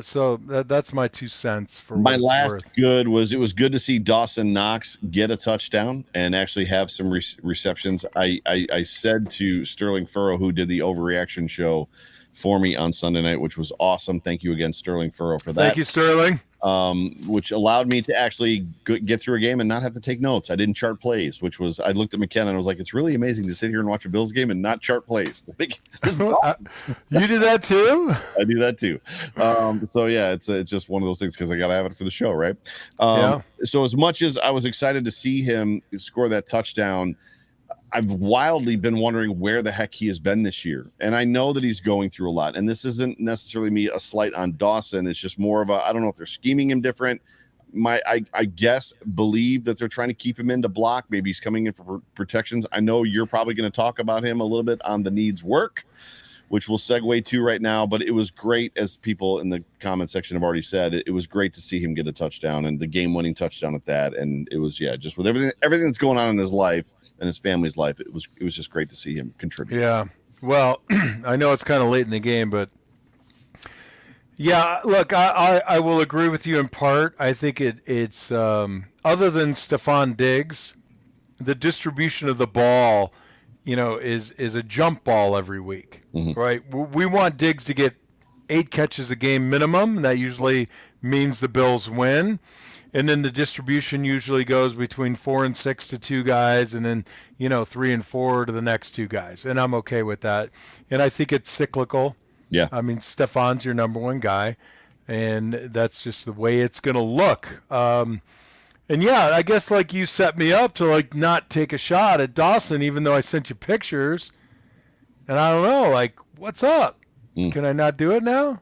So that's my 2 cents for my last worth. Good was, it was good to see Dawson Knox get a touchdown and actually have some receptions. I said to Sterling Furrow, who did the overreaction show for me on Sunday night, which was awesome. Thank you again, Sterling Furrow, for that. Thank you, Sterling. which allowed me to actually get through a game and not have to take notes. I didn't chart plays, which was, I looked at McKenna and I was like, it's really amazing to sit here and watch a Bills game and not chart plays. Awesome. You do that too? I do that too. So yeah, it's just one of those things because I got to have it for the show, right? So as much as I was excited to see him score that touchdown, I've wildly been wondering where the heck he has been this year. And I know that he's going through a lot. And this isn't necessarily me a slight on Dawson. It's just more of I don't know if they're scheming him different. I guess believe that they're trying to keep him in to block. Maybe he's coming in for protections. I know you're probably going to talk about him a little bit on the needs work, which we'll segue to right now. But it was great, as people in the comment section have already said, it was great to see him get a touchdown and the game-winning touchdown at that. And it was, just with everything that's going on in his life and his family's life, it was just great to see him contribute. Yeah. Well, I know it's kind of late in the game, but yeah, look, I will agree with you in part. I think it's other than Stefon Diggs, the distribution of the ball, is a jump ball every week, right? We want Diggs to get 8 catches a game minimum. That usually means the Bills win. And then the distribution usually goes between 4 and 6 to 2 guys, and then 3 and 4 to the next 2 guys. And I'm okay with that. And I think it's cyclical. Yeah. I mean, Stefon's your number one guy, and that's just the way it's going to look. And yeah, I guess like you set me up to not take a shot at Dawson, even though I sent you pictures. And I don't know, what's up? Can I not do it now?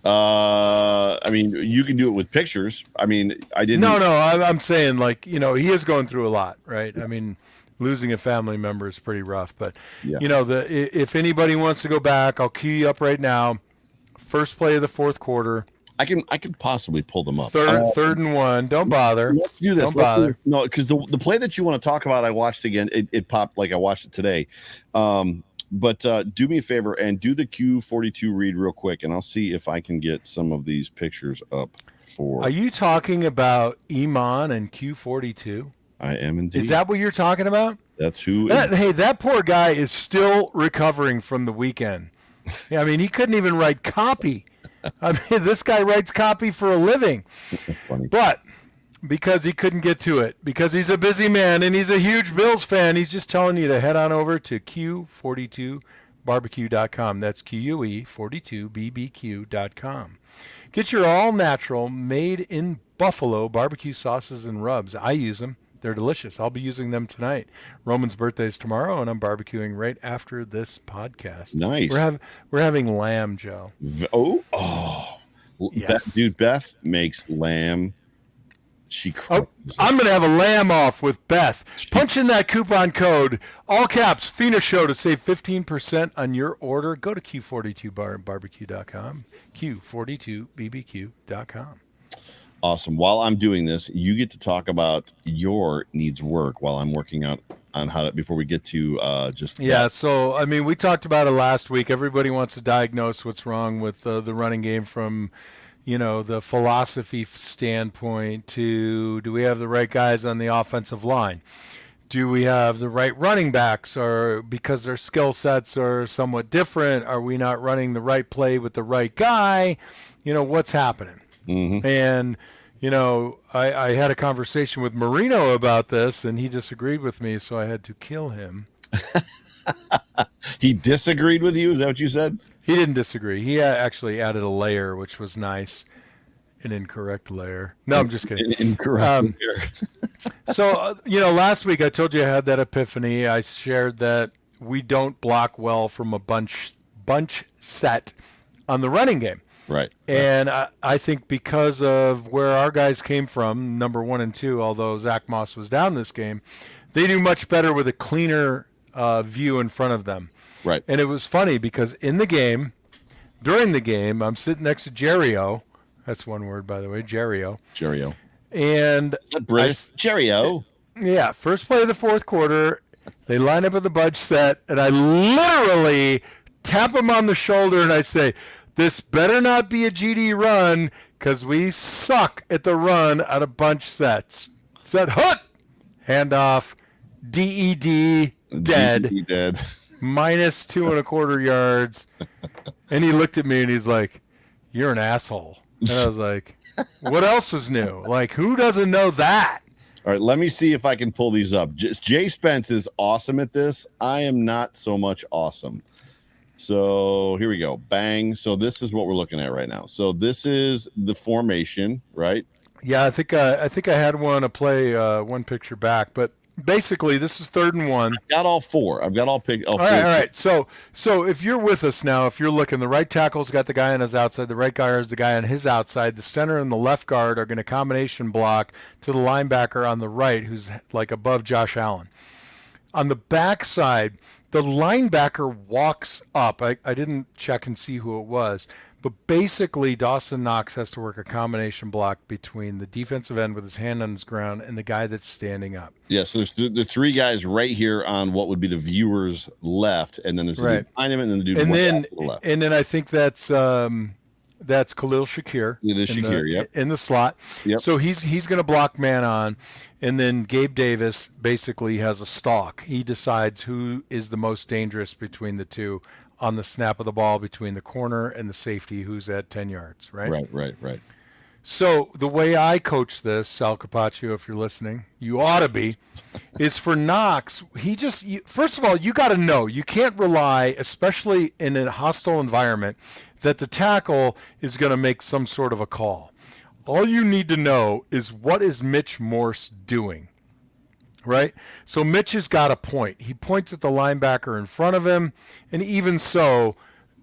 I mean, you can do it with pictures. I mean, I didn't. No, I'm saying he is going through a lot, right? I mean, losing a family member is pretty rough, but if anybody wants to go back, I'll cue you up right now. First play of the fourth quarter. I can possibly pull them up. Third and 1. Don't bother. Let's do this. Don't bother. No, because the play that you want to talk about, I watched again. It popped like I watched it today. But do me a favor and do the Q42 read real quick, and I'll see if I can get some of these pictures up for. Are you talking about Iman and Q42? I am indeed. Is that what you're talking about? That's who. Hey, that poor guy is still recovering from the weekend. I mean, he couldn't even write copy. I mean, this guy writes copy for a living. Funny. But because he couldn't get to it, because he's a busy man and he's a huge Bills fan, he's just telling you to head on over to Q42barbecue.com. That's QUE42BBQ.com. Get your all-natural, made-in Buffalo barbecue sauces and rubs. I use them. They're delicious. I'll be using them tonight. Roman's birthday is tomorrow, and I'm barbecuing right after this podcast. Nice. We're having lamb, Joe. Yes. Beth makes lamb. I'm going to have a lamb off with Beth. Punch in that coupon code, all caps, Fina Show, to save 15% on your order. Go to Q42barbecue.com, Q42bbq.com. Awesome. While I'm doing this, you get to talk about your needs work while I'm working out on how to, before we get to So, I mean, we talked about it last week. Everybody wants to diagnose what's wrong with the running game from, the philosophy standpoint to, do we have the right guys on the offensive line? Do we have the right running backs, or because their skill sets are somewhat different, are we not running the right play with the right guy? What's happening? Mm-hmm. And, I had a conversation with Marino about this, and he disagreed with me, so I had to kill him. He disagreed with you? Is that what you said? He didn't disagree. He actually added a layer, which was nice. An incorrect layer. No, I'm just kidding. Incorrect layer. So, last week I told you I had that epiphany. I shared that we don't block well from a bunch set on the running game. Right. And I think because of where our guys came from, number 1 and 2, although Zach Moss was down this game, they do much better with a cleaner view in front of them. Right. And it was funny because during the game, I'm sitting next to Jerry-O. That's one word, by the way, Jerry-O. Jerry-O. And is that British? Jerry-O. Yeah. First play of the fourth quarter, they line up at the bunch set, and I literally tap him on the shoulder and I say, this better not be a GD run because we suck at the run out of bunch sets. Set hook, handoff, DED, dead. DED, dead. Minus 2.25 yards. And he looked at me and he's like, you're an asshole. And I was like, what else is new? Like, who doesn't know that? All right, let me see if I can pull these up. Jay Spence is awesome at this. I am not so much awesome. So here we go. Bang. So this is what we're looking at right now. So this is the formation, right? Yeah, I think I had one play one picture back, but basically this is 3rd and 1. I've got all 4. I've got all All right. So if you're with us now, if you're looking, the right tackle's got the guy on his outside, the right guard is the guy on his outside. The center and the left guard are going to combination block to the linebacker on the right, who's like above Josh Allen. On the back side, the linebacker walks up. I didn't check and see who it was, but basically Dawson Knox has to work a combination block between the defensive end with his hand on his ground and the guy that's standing up. Yeah, so there's the 3 guys right here on what would be the viewer's left, and then there's the dude behind him, and then the dude to the left. And then I think that's Khalil Shakir. It is Shakir, yep. In the slot. Yep. So he's going to block man on, and then Gabe Davis basically has a stalk. He decides who is the most dangerous between the two on the snap of the ball between the corner and the safety who's at 10 yards, right? Right. So the way I coach this, Sal Capaccio, if you're listening, you ought to be, is for Knox, first of all, you got to know, you can't rely, especially in a hostile environment, that the tackle is going to make some sort of a call. All you need to know is what is Mitch Morse doing, right? So Mitch has got a point. He points at the linebacker in front of him, and even so,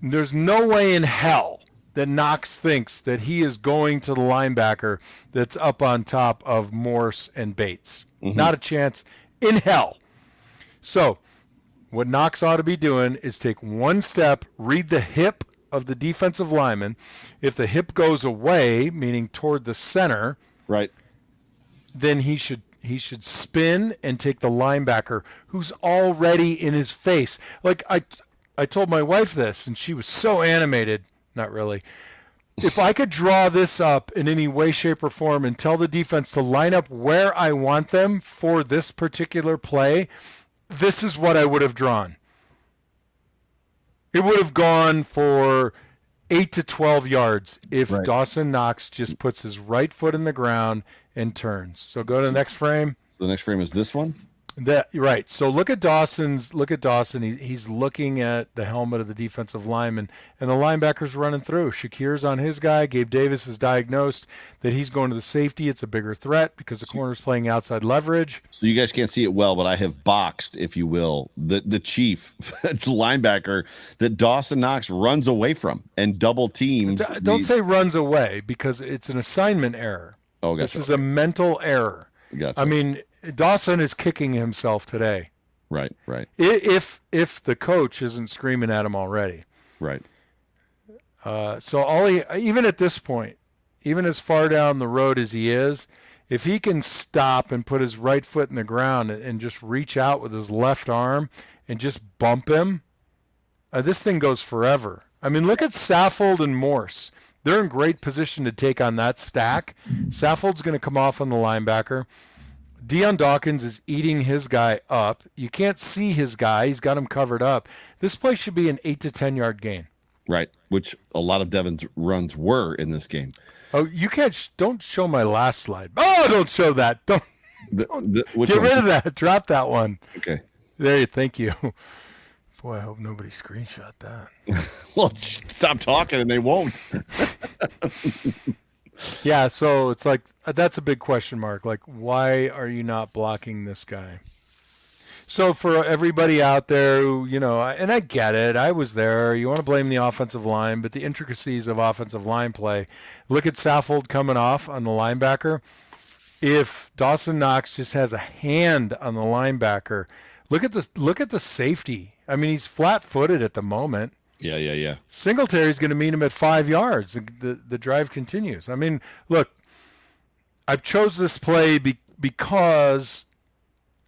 there's no way in hell that Knox thinks that he is going to the linebacker that's up on top of Morse and Bates. Mm-hmm. Not a chance in hell. So what Knox ought to be doing is take one step, read the hip of the defensive lineman. If the hip goes away, meaning toward the center, right, then he should spin and take the linebacker who's already in his face. Like I told my wife this, and she was so animated. Not really. If I could draw this up in any way, shape, or form and tell the defense to line up where I want them for this particular play, this is what I would have drawn. It would have gone for 8 to 12 yards if Dawson Knox just puts his right foot in the ground and turns. So go to the next frame. The next frame is this one? Right. So look at Dawson. He's looking at the helmet of the defensive lineman, and the linebacker's running through. Shakir's on his guy. Gabe Davis is diagnosed that he's going to the safety. It's a bigger threat because the corner's playing outside leverage. So you guys can't see it well, but I have boxed, if you will, the chief linebacker that Dawson Knox runs away from and double teams. Don't say runs away, because it's an assignment error. Oh, gotcha. This is a mental error. Gotcha. I mean, Dawson is kicking himself today. Right. If the coach isn't screaming at him already. Right. So even at this point, even as far down the road as he is, if he can stop and put his right foot in the ground and just reach out with his left arm and just bump him, this thing goes forever. I mean, look at Saffold and Morse. They're in great position to take on that stack. Saffold's going to come off on the linebacker. Deion Dawkins is eating his guy up. You can't see his guy. He's got him covered up. This play should be an 8 to 10 yard gain. Right, which a lot of Devin's runs were in this game. Oh, you can't. Don't show my last slide. Oh, don't show that. Don't get rid of that. Drop that one. Okay. There. Thank you. Boy, I hope nobody screenshot that. Well, stop talking and they won't. Yeah, so it's like, that's a big question mark. Like, why are you not blocking this guy? So for everybody out there who, and I get it, I was there, you want to blame the offensive line, but the intricacies of offensive line play, look at Saffold coming off on the linebacker. If Dawson Knox just has a hand on the linebacker, look at the safety. I mean, he's flat-footed at the moment. Yeah. Singletary's going to meet him at 5 yards. The drive continues. I mean, look, I've chose this play because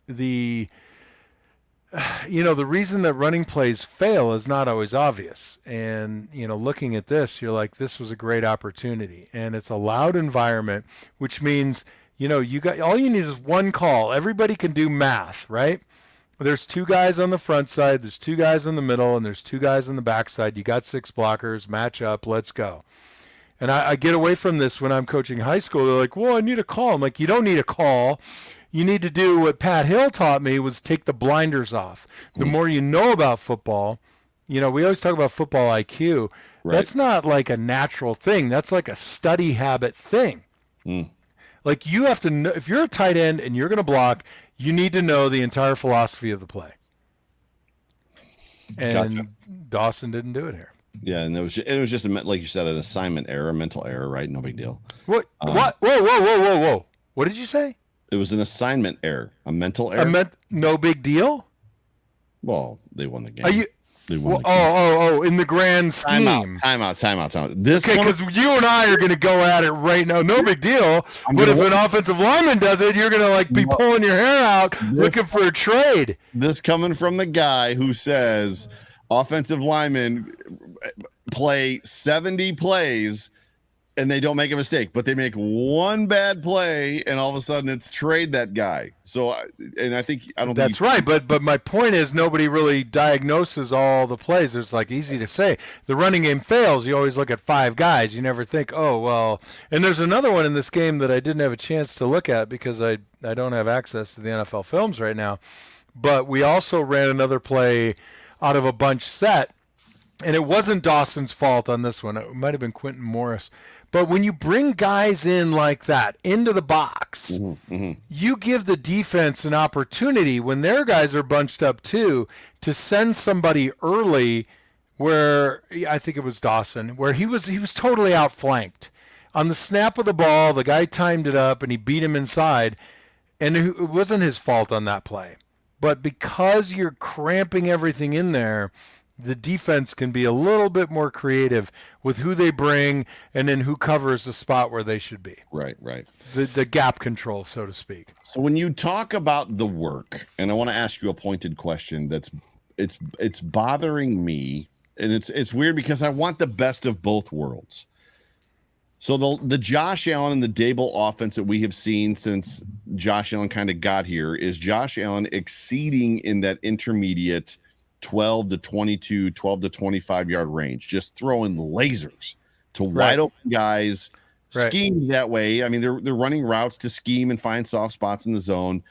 the reason that running plays fail is not always obvious. And, looking at this, you're like, this was a great opportunity. And it's a loud environment, which means, you got all you need is one call. Everybody can do math, right? There's 2 guys on the front side, there's 2 guys in the middle, and there's 2 guys on the back side. You got 6 blockers, match up, let's go. And I get away from this when I'm coaching high school. They're like, well, I need a call. I'm like, you don't need a call. You need to do what Pat Hill taught me, was take the blinders off. The more you know about football, we always talk about football IQ. Right. That's not like a natural thing. That's like a study habit thing. Like, you have to know, if you're a tight end and you're going to block, you need to know the entire philosophy of the play. And gotcha. Dawson didn't do it here. Yeah, and it was just like you said, an assignment error, a mental error, right? No big deal. What? Whoa! What did you say? It was an assignment error, a mental error. No big deal. Well, they won the game. Are you? They won the game. Oh! In the grand scheme. Time out. Because you and I are going to go at it right now. No big deal. But if an offensive lineman does it, you're going to be pulling your hair out, looking for a trade. This coming from the guy who says offensive linemen play 70 plays and they don't make a mistake, but they make one bad play and all of a sudden it's trade that guy. So, and I don't that's right. But my point is, nobody really diagnoses all the plays. It's like easy to say the running game fails. You always look at 5 guys. You never think, oh, well, and there's another one in this game that I didn't have a chance to look at because I don't have access to the NFL films right now, but we also ran another play out of a bunch set, and it wasn't Dawson's fault on this one. It might have been Quentin Morris. But when you bring guys in like that into the box, you give the defense an opportunity when their guys are bunched up too to send somebody early where I think it was Dawson, where he was totally outflanked. On the snap of the ball, the guy timed it up and he beat him inside, and it wasn't his fault on that play. But because you're cramping everything in there, the defense can be a little bit more creative with who they bring and then who covers the spot where they should be. Right. The gap control, so to speak. So when you talk about the work, and I want to ask you a pointed question it's bothering me, and it's weird because I want the best of both worlds. So the Josh Allen and the Dable offense that we have seen since Josh Allen kind of got here is Josh Allen exceeding in that intermediate 12 to 22, 12 to 25 yard range, just throwing lasers to wide open guys, schemed that way. I mean, they're running routes to scheme and find soft spots in the zone.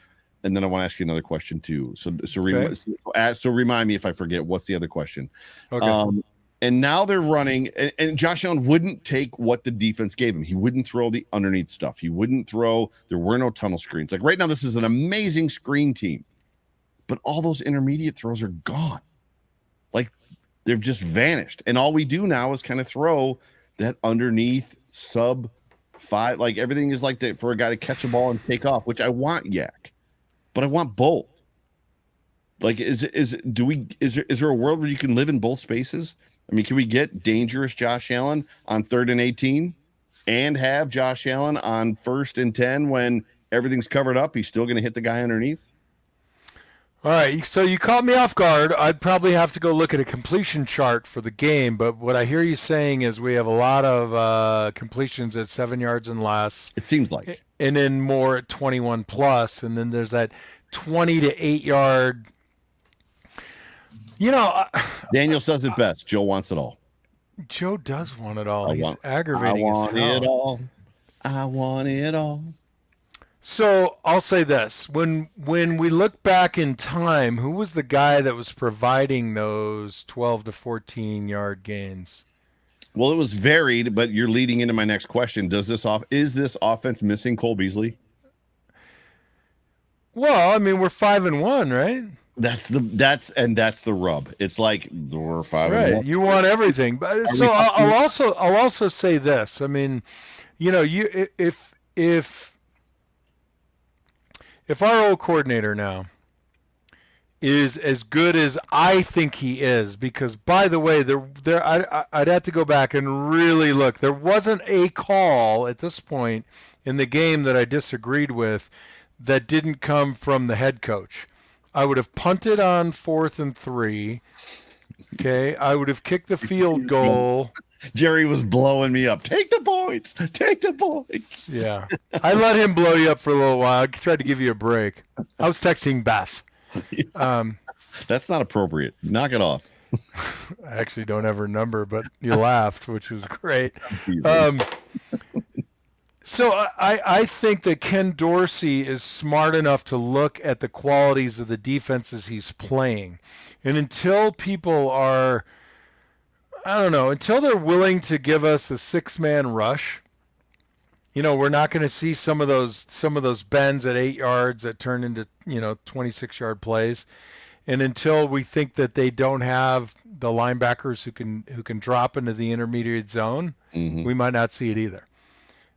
And then I want to ask you another question too. So remind me if I forget, what's the other question? Okay. And now they're running, and Josh Allen wouldn't take what the defense gave him. He wouldn't throw the underneath stuff. He wouldn't throw, there were no tunnel screens. Like right now, this is an amazing screen team, but all those intermediate throws are gone. Like they've just vanished. And all we do now is kind of throw that underneath sub 5. Like everything is like that for a guy to catch a ball and take off, which I want Yak, but I want both. Like, is there a world where you can live in both spaces? I mean, can we get dangerous Josh Allen on 3rd and 18 and have Josh Allen on 1st and 10 when everything's covered up? He's still going to hit the guy underneath. All right, so you caught me off guard. I'd probably have to go look at a completion chart for the game, but what I hear you saying is we have a lot of completions at 7 yards and less. It seems like. And then more at 21 plus, and then there's that 20 to 8 yard. Daniel says it best. Joe wants it all. Joe does want it all. He's aggravating. I want it all. I want it all. So I'll say this: when we look back in time, who was the guy that was providing those 12 to 14 yard gains? Well, it was varied, but you're leading into my next question. Is this offense missing Cole Beasley? Well, I mean, we're 5-1, right? That's the rub. It's like we're 5-1. Right. You want everything, but so I'll also say this. I mean, if our old coordinator now is as good as I think he is, because by the way, I'd have to go back and really look. There wasn't a call at this point in the game that I disagreed with that didn't come from the head coach. I would have punted on 4th and 3. Okay, I would have kicked the field goal. Jerry was blowing me up. Take the points. Take the points. Yeah, I let him blow you up for a little while. I tried to give you a break. I was texting Beth. That's not appropriate. Knock it off. I actually don't have her number, but you laughed, which was great. So I think that Ken Dorsey is smart enough to look at the qualities of the defenses he's playing. And until people are, I don't know, until they're willing to give us a 6-man rush, we're not going to see some of those bends at 8 yards that turn into, 26-yard plays. And until we think that they don't have the linebackers who can drop into the intermediate zone, we might not see it either.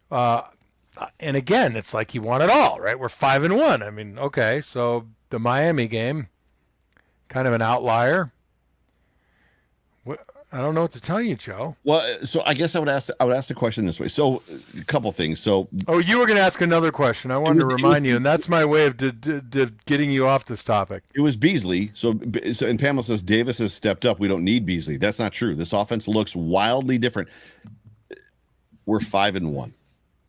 And again, it's like you want it all, right? We're 5-1. I mean, okay, so the Miami game, kind of an outlier. I don't know what to tell you, Joe. Well, so I guess I would ask the question this way. So a couple things. So you were going to ask another question. I wanted to remind you, and that's my way of getting you off this topic. It was Beasley. So and Pamela says Davis has stepped up. We don't need Beasley. That's not true. This offense looks wildly different. We're 5-1.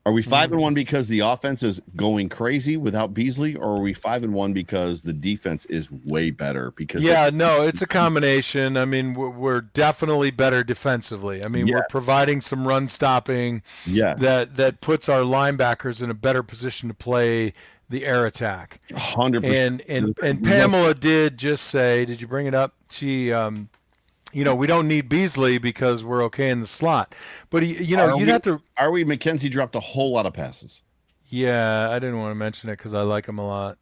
Are we 5-1 because the offense is going crazy without Beasley, or are we 5-1 because the defense is way better? Because it's a combination. I mean, we're definitely better defensively. I mean, we're providing some run stopping that puts our linebackers in a better position to play the air attack. 100%. And Pamela did just say, did you bring it up? She we don't need Beasley because we're okay in the slot. But, have to... Are we? McKenzie dropped a whole lot of passes. Yeah, I didn't want to mention it because I like him a lot.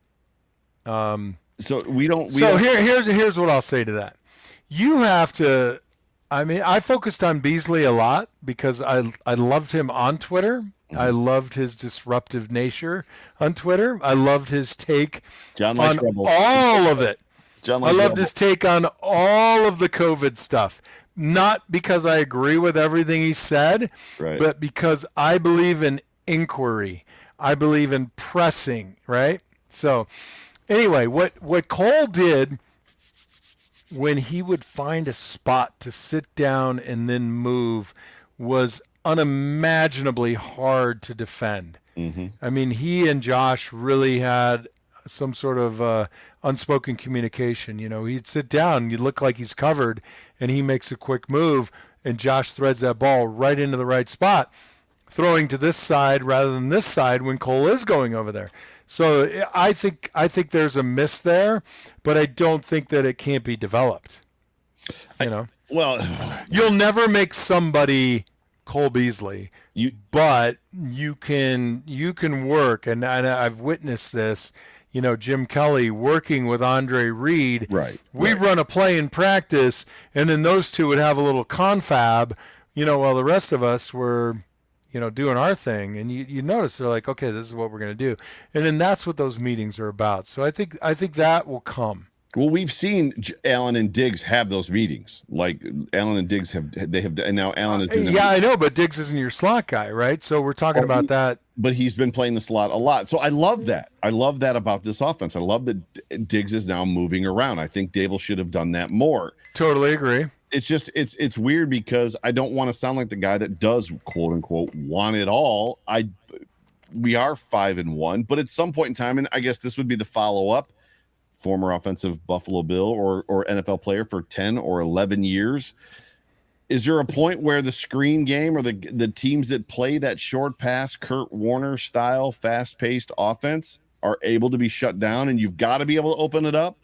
So we don't... Here's what I'll say to that. You have to... I mean, I focused on Beasley a lot because I loved him on Twitter. I loved his disruptive nature on Twitter. I loved his take on all of it. I loved his take on all of the COVID stuff, not because I agree with everything he said, but because I believe in inquiry. I believe in pressing, right? So anyway, what Cole did when he would find a spot to sit down and then move was unimaginably hard to defend. I mean, he and Josh really had some sort of unspoken communication. He'd sit down, you'd look like he's covered, and he makes a quick move, and Josh threads that ball right into the right spot, throwing to this side rather than this side when Cole is going over there. So I think there's a miss there, but I don't think that it can't be developed. You'll never make somebody Cole Beasley, but you can work, and I've witnessed this. Jim Kelly working with Andre Reed. We run a play in practice, and then those two would have a little confab, while the rest of us were, doing our thing. And you notice they're like, okay, this is what we're going to do. And then that's what those meetings are about. So I think that will come. Well, we've seen Allen and Diggs have those meetings. Like Allen and Diggs have, and now Allen is doing. I know, but Diggs isn't your slot guy, right? So we're talking about that. But he's been playing the slot a lot. So I love that. I love that about this offense. I love that Diggs is now moving around. I think Dable should have done that more. Totally agree. It's just it's weird because I don't want to sound like the guy that does quote unquote want it all. We are 5-1, but at some point in time, and I guess this would be the follow up. Former offensive Buffalo Bill or NFL player for 10 or 11 years. Is there a point where the screen game or the teams that play that short pass, Kurt Warner style, fast-paced offense are able to be shut down and you've got to be able to open it up?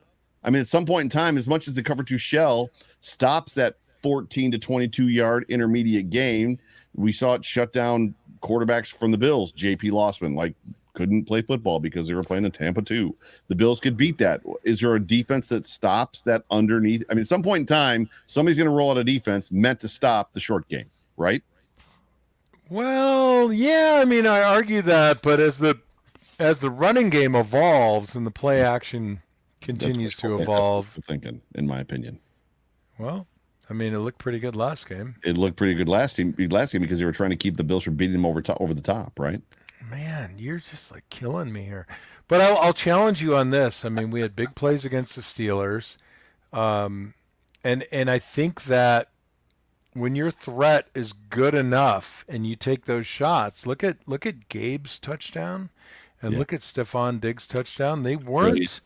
I mean, at some point in time, as much as the cover two shell stops that 14 to 22 yard intermediate game, we saw it shut down quarterbacks from the Bills, JP Lossman, couldn't play football because they were playing in Tampa 2. The Bills could beat that. Is there a defense that stops that underneath? I mean, at some point in time, somebody's going to roll out a defense meant to stop the short game, right? Well, yeah, I mean, I argue that, but as the running game evolves and the play action continues to evolve, I'm thinking, in my opinion. Well, I mean, it looked pretty good last game. It looked pretty good last game because they were trying to keep the Bills from beating them over the top, right? Man, you're just killing me here. But I'll challenge you on this. I mean, we had big plays against the Steelers. And I think that when your threat is good enough and you take those shots, look at Gabe's touchdown and look at Stefon Diggs' touchdown. They weren't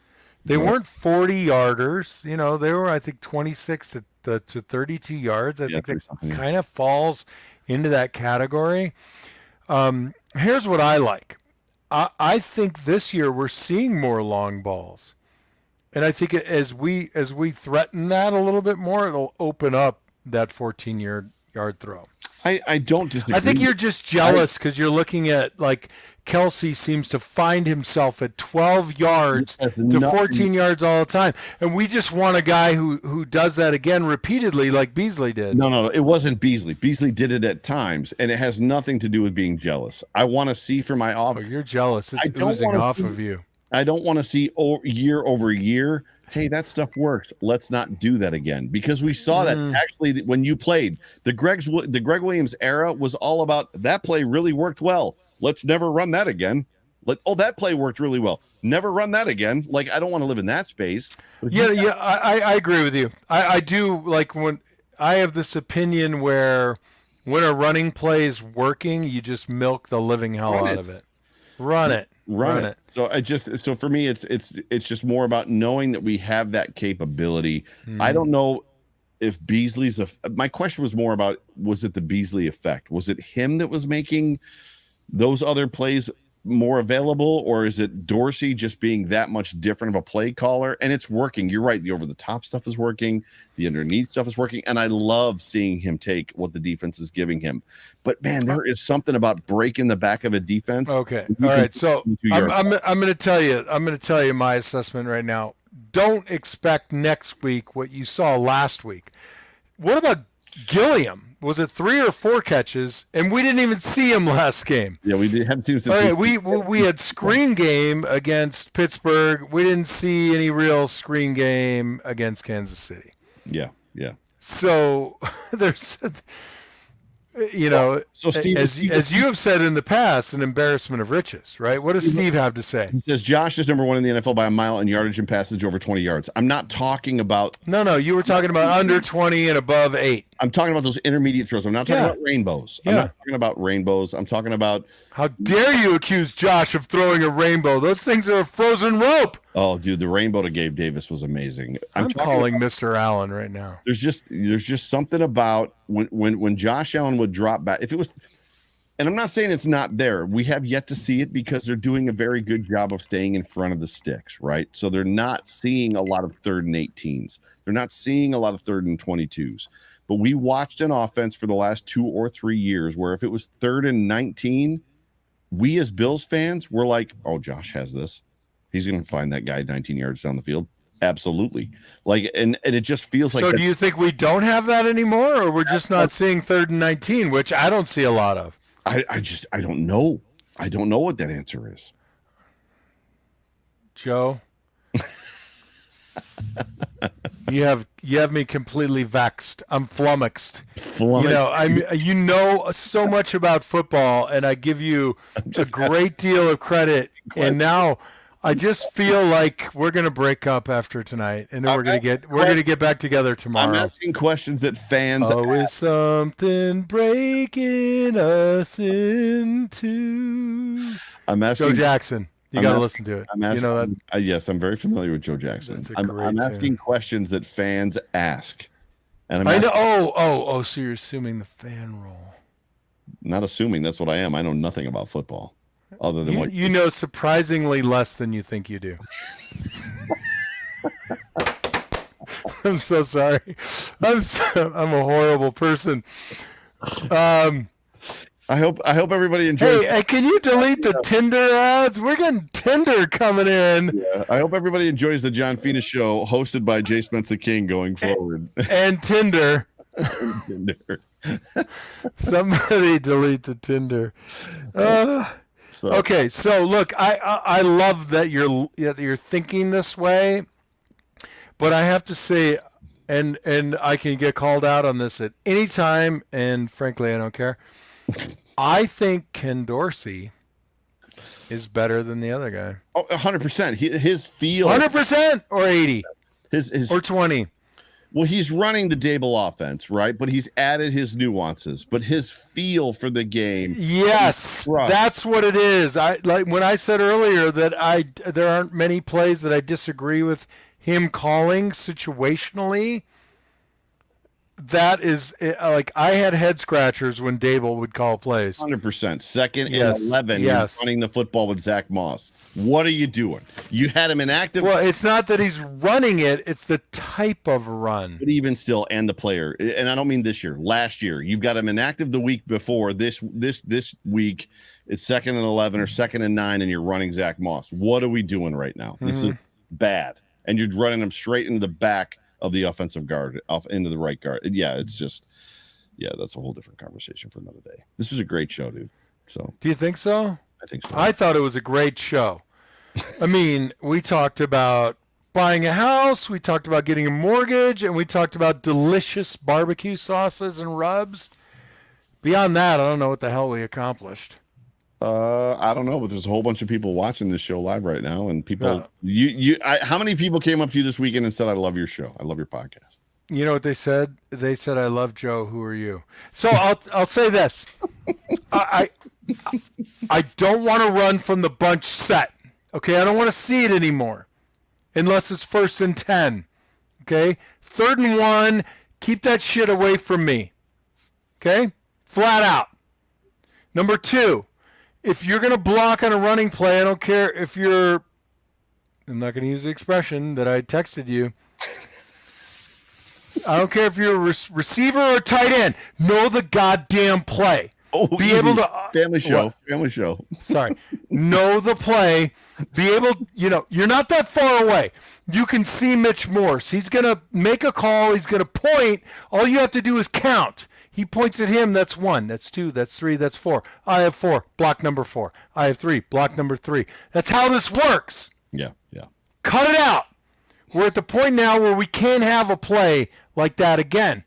40-yarders. They were, I think, 26 to to 32 yards. I think that kind of falls into that category. Here's what I like. I think this year we're seeing more long balls. And I think as we threaten that a little bit more, it'll open up that 14-yard throw. I don't disagree. I think you're just jealous because you're looking at, like, Kelsey seems to find himself at 12 yards to 14 yards all the time. And we just want a guy who does that again repeatedly like Beasley did. No, it wasn't Beasley. Beasley did it at times, and it has nothing to do with being jealous. I want to see for my off. Oh, you're jealous. It's oozing off of you. I don't want to see year over year, hey, that stuff works. Let's not do that again, because we saw that actually when you played the Greg Williams era was all about that play really worked well. Let's never run that again. That play worked really well. Never run that again. Like, I don't want to live in that space. I agree with you. I do, like, when I have this opinion where when a running play is working, you just milk the living hell out of it. Run it. So for me, it's just more about knowing that we have that capability. I don't know if Beasley's my question was more about, was it the Beasley effect? Was it him that was making those other plays more available, or is it Dorsey just being that much different of a play caller? And it's working. You're right. The over the top stuff is working. The underneath stuff is working. And I love seeing him take what the defense is giving him. But man, there is something about breaking the back of a defense. Okay. All right. So I'm going to tell you my assessment right now. Don't expect next week what you saw last week. What about Gilliam? Was it 3 or 4 catches, and we didn't even see him last game? Yeah, we haven't seen him since. All right, we had screen game against Pittsburgh. We didn't see any real screen game against Kansas City. Yeah. So there's, so Steve, as you have said in the past, an embarrassment of riches, right? What does Steve have to say? He says Josh is number 1 in the NFL by a mile in yardage and passage over 20 yards. I'm not talking about. No, you were talking about under 20 and above 8. I'm talking about those intermediate throws. I'm not talking about rainbows. I'm not talking about rainbows. I'm talking about. How dare you accuse Josh of throwing a rainbow? Those things are a frozen rope. Oh, dude, the rainbow to Gabe Davis was amazing. I'm calling Mr. Allen right now. There's just something about when Josh Allen would drop back. If it was, and I'm not saying it's not there. We have yet to see it because they're doing a very good job of staying in front of the sticks, right? So they're not seeing a lot of 3rd and 18s. They're not seeing a lot of 3rd and 22s. But we watched an offense for the last 2 or 3 years where if it was 3rd and 19, we as Bills fans were like, oh, Josh has this. He's going to find that guy 19 yards down the field. Absolutely. Like, and it just feels like. So do you think we don't have that anymore, or we're just not seeing 3rd and 19, which I don't see a lot of? I don't know. I don't know what that answer is. Joe, you have me completely vexed. I'm flummoxed. You know so much about football, and I give you a great deal of credit. And now I just feel like we're gonna break up after tonight, and then we're gonna get back together tomorrow. I'm asking questions that fans always something breaking us into. I'm asking Joe Jackson. You got to listen to it. I'm asking, you know that? Yes, I'm very familiar with Joe Jackson. I'm asking tune. questions that fans ask. And I know. Oh, so you're assuming the fan role. Not assuming. That's what I am. I know nothing about football other than what you know surprisingly less than you think you do. I'm so sorry. I'm a horrible person. I hope everybody enjoys. Hey, can you delete the Tinder ads? We're getting Tinder coming in. Yeah, I hope everybody enjoys the John Fina show, hosted by Jay Spencer King, going forward. And Tinder. Tinder. Somebody delete the Tinder. Okay, so look, I love that you're thinking this way, but I have to say, and I can get called out on this at any time, and frankly, I don't care. I think Ken Dorsey is better than the other guy. Oh, 100%. His feel. 100% or 80? His or 20? Well, he's running the Dable offense, right? But he's added his nuances. But his feel for the game. Yes, that's what it is. I like when I said earlier that there aren't many plays that I disagree with him calling situationally. that is like I had head scratchers when Dable would call plays. 100%. Second and 11. You're running the football with Zach Moss. What are you doing? You had him inactive. Well, it's not that he's running it; it's the type of run. But even still, and the player, and I don't mean this year. Last year, you've got him inactive the week before. This week, it's second and 11 or second and 9, and you're running Zach Moss. What are we doing right now? This is bad, and you're running him straight into the back of the offensive guard, off into the right guard. Yeah, it's just, that's a whole different conversation for another day. This was a great show, dude. So, do you think so? I think so. I thought it was a great show. I mean, we talked about buying a house, we talked about getting a mortgage, and we talked about delicious barbecue sauces and rubs. Beyond that, I don't know what the hell we accomplished. I don't know, but there's a whole bunch of people watching this show live right now, and people. How many people came up to you this weekend and said, "I love your show. I love your podcast"? You know what they said? They said, "I love Joe. Who are you?" So I'll say this: I don't want to run from the bunch set. Okay, I don't want to see it anymore, unless it's 1st and 10. Okay, 3rd and 1. Keep that shit away from me. Okay, flat out. Number 2, if you're gonna block on a running play, I don't care if you're. I'm not gonna use the expression that I texted you. I don't care if you're a receiver or a tight end. Know the goddamn play. Oh, be able to family show. Sorry. Know the play. Be able, you're not that far away. You can see Mitch Morse. He's going to make a call. He's going to point. All you have to do is count. He points at him. That's 1. That's 2. That's 3. That's 4. I have 4. Block number 4. I have 3. Block number 3. That's how this works. Yeah. Cut it out. We're at the point now where we can't have a play like that again.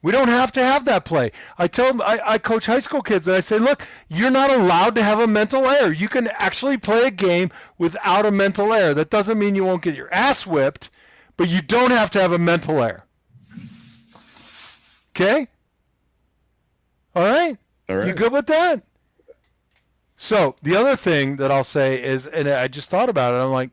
We don't have to have that play. I coach high school kids, and I say, look, you're not allowed to have a mental error. You can actually play a game without a mental error. That doesn't mean you won't get your ass whipped, but you don't have to have a mental error. Okay? All right? You good with that? So the other thing that I'll say is, and I just thought about it, I'm like,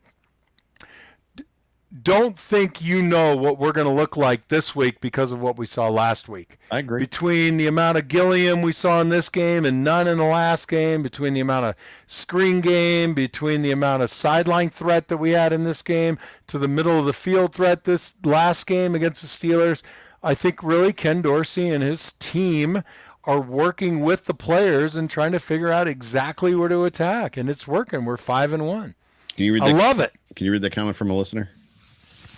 don't think you know what we're going to look like this week because of what we saw last week. I agree. Between the amount of Gilliam we saw in this game and none in the last game, between the amount of screen game, between the amount of sideline threat that we had in this game to the middle of the field threat this last game against the Steelers, I think really Ken Dorsey and his team are working with the players and trying to figure out exactly where to attack, and it's working. We're 5-1. I love it. Can you read that comment from a listener?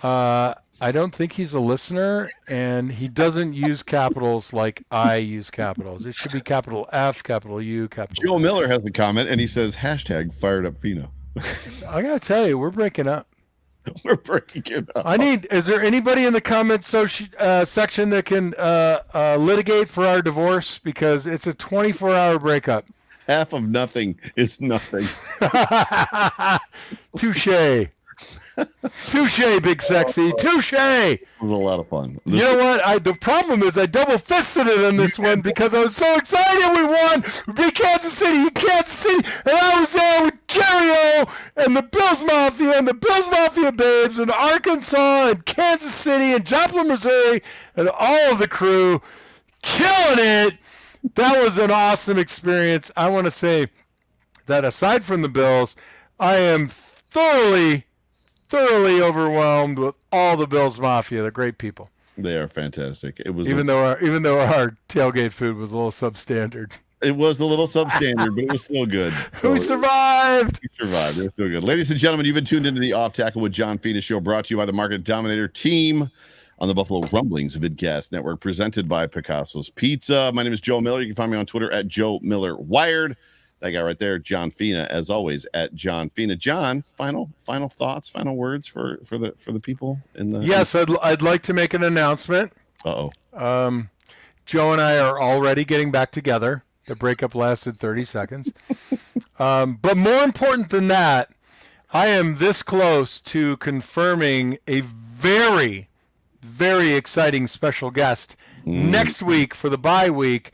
I don't think he's a listener, and he doesn't use capitals like I use capitals. It should be capital F, capital U, capital Joe F. Miller has a comment, and he says, #FiredUpFina. I got to tell you, we're breaking up. We're breaking up. Is there anybody in the comments section that can litigate for our divorce? Because it's a 24-hour breakup. Half of nothing is nothing. Touche. Touche, big sexy. Touche. It was a lot of fun. You know what? The problem is I double fisted it on this one because I was so excited we won. We beat Kansas City, and I was there with Jerry-O and the Bills Mafia and the Bills Mafia babes and Arkansas and Kansas City and Joplin, Missouri, and all of the crew killing it. That was an awesome experience. I want to say that aside from the Bills, I am thoroughly overwhelmed with all the Bills Mafia. They're great people. They are fantastic. It was even though our tailgate food was a little substandard. It was a little substandard, but it was still good. We survived. We survived. It was still good. Ladies and gentlemen, you've been tuned into the Off Tackle with John Fina show, brought to you by the Market Dominator team on the Buffalo Rumblings Vidcast Network, presented by Picasso's Pizza. My name is Joe Miller. You can find me on Twitter at Joe Miller Wired. That guy right there, John Fina, as always, at John Fina. John, final thoughts, final words for the people in the. Yes, I'd like to make an announcement. Joe and I are already getting back together. The breakup lasted 30 seconds. But more important than that, I am this close to confirming a very, very exciting special guest next week for the bye week.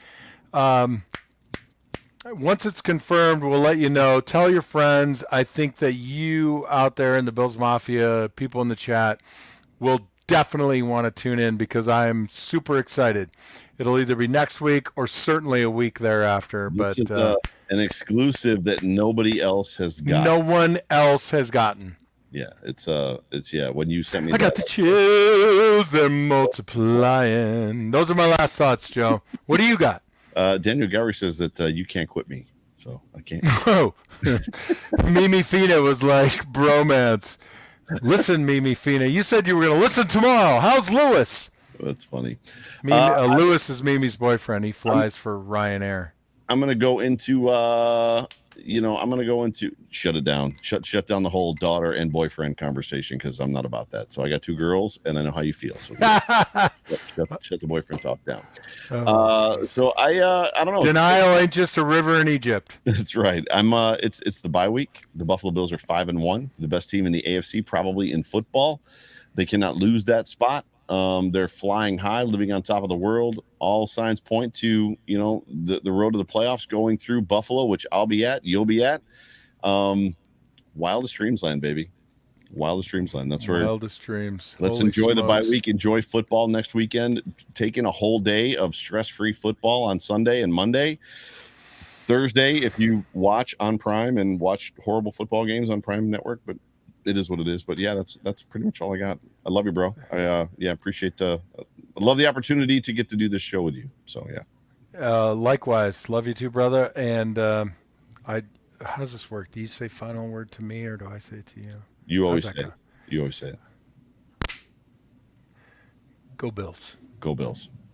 Once it's confirmed, we'll let you know. Tell your friends. I think that you out there in the Bills Mafia, people in the chat, will definitely want to tune in because I am super excited. It'll either be next week or certainly a week thereafter. This But is an exclusive that nobody else has got. No one else has gotten. Yeah, it's when you sent me I got the chills, they're multiplying. Those are my last thoughts, Joe. What do you got? Daniel Gowrie says that you can't quit me, so I can't. Oh, Mimi Fina was like, bromance. Listen, Mimi Fina, you said you were going to listen tomorrow. How's Lewis? That's funny. Lewis is Mimi's boyfriend. He flies for Ryanair. I'm going to go into shut it down. Shut down the whole daughter and boyfriend conversation because I'm not about that. So I got 2 girls and I know how you feel. So shut the boyfriend talk down. So I don't know. Denial ain't just a river in Egypt. That's right. It's the bye week. The Buffalo Bills are 5-1, the best team in the AFC, probably in football. They cannot lose that spot. They're flying high, living on top of the world. All signs point to, the road to the playoffs going through Buffalo, which I'll be at, you'll be at. Wildest dreams land, baby. Wildest dreams land. That's where wildest dreams. Let's Holy enjoy smokes. the bye week, enjoy football next weekend, taking a whole day of stress-free football on Sunday and Monday. Thursday, if you watch on Prime and watch horrible football games on Prime Network, but it is what it is. But yeah, that's pretty much all I got. I love you, bro. I appreciate I love the opportunity to get to do this show with you. So yeah. Likewise, love you too, brother. And how does this work? Do you say final word to me or do I say it to you? You always say it. You always say it. Go Bills. Go Bills.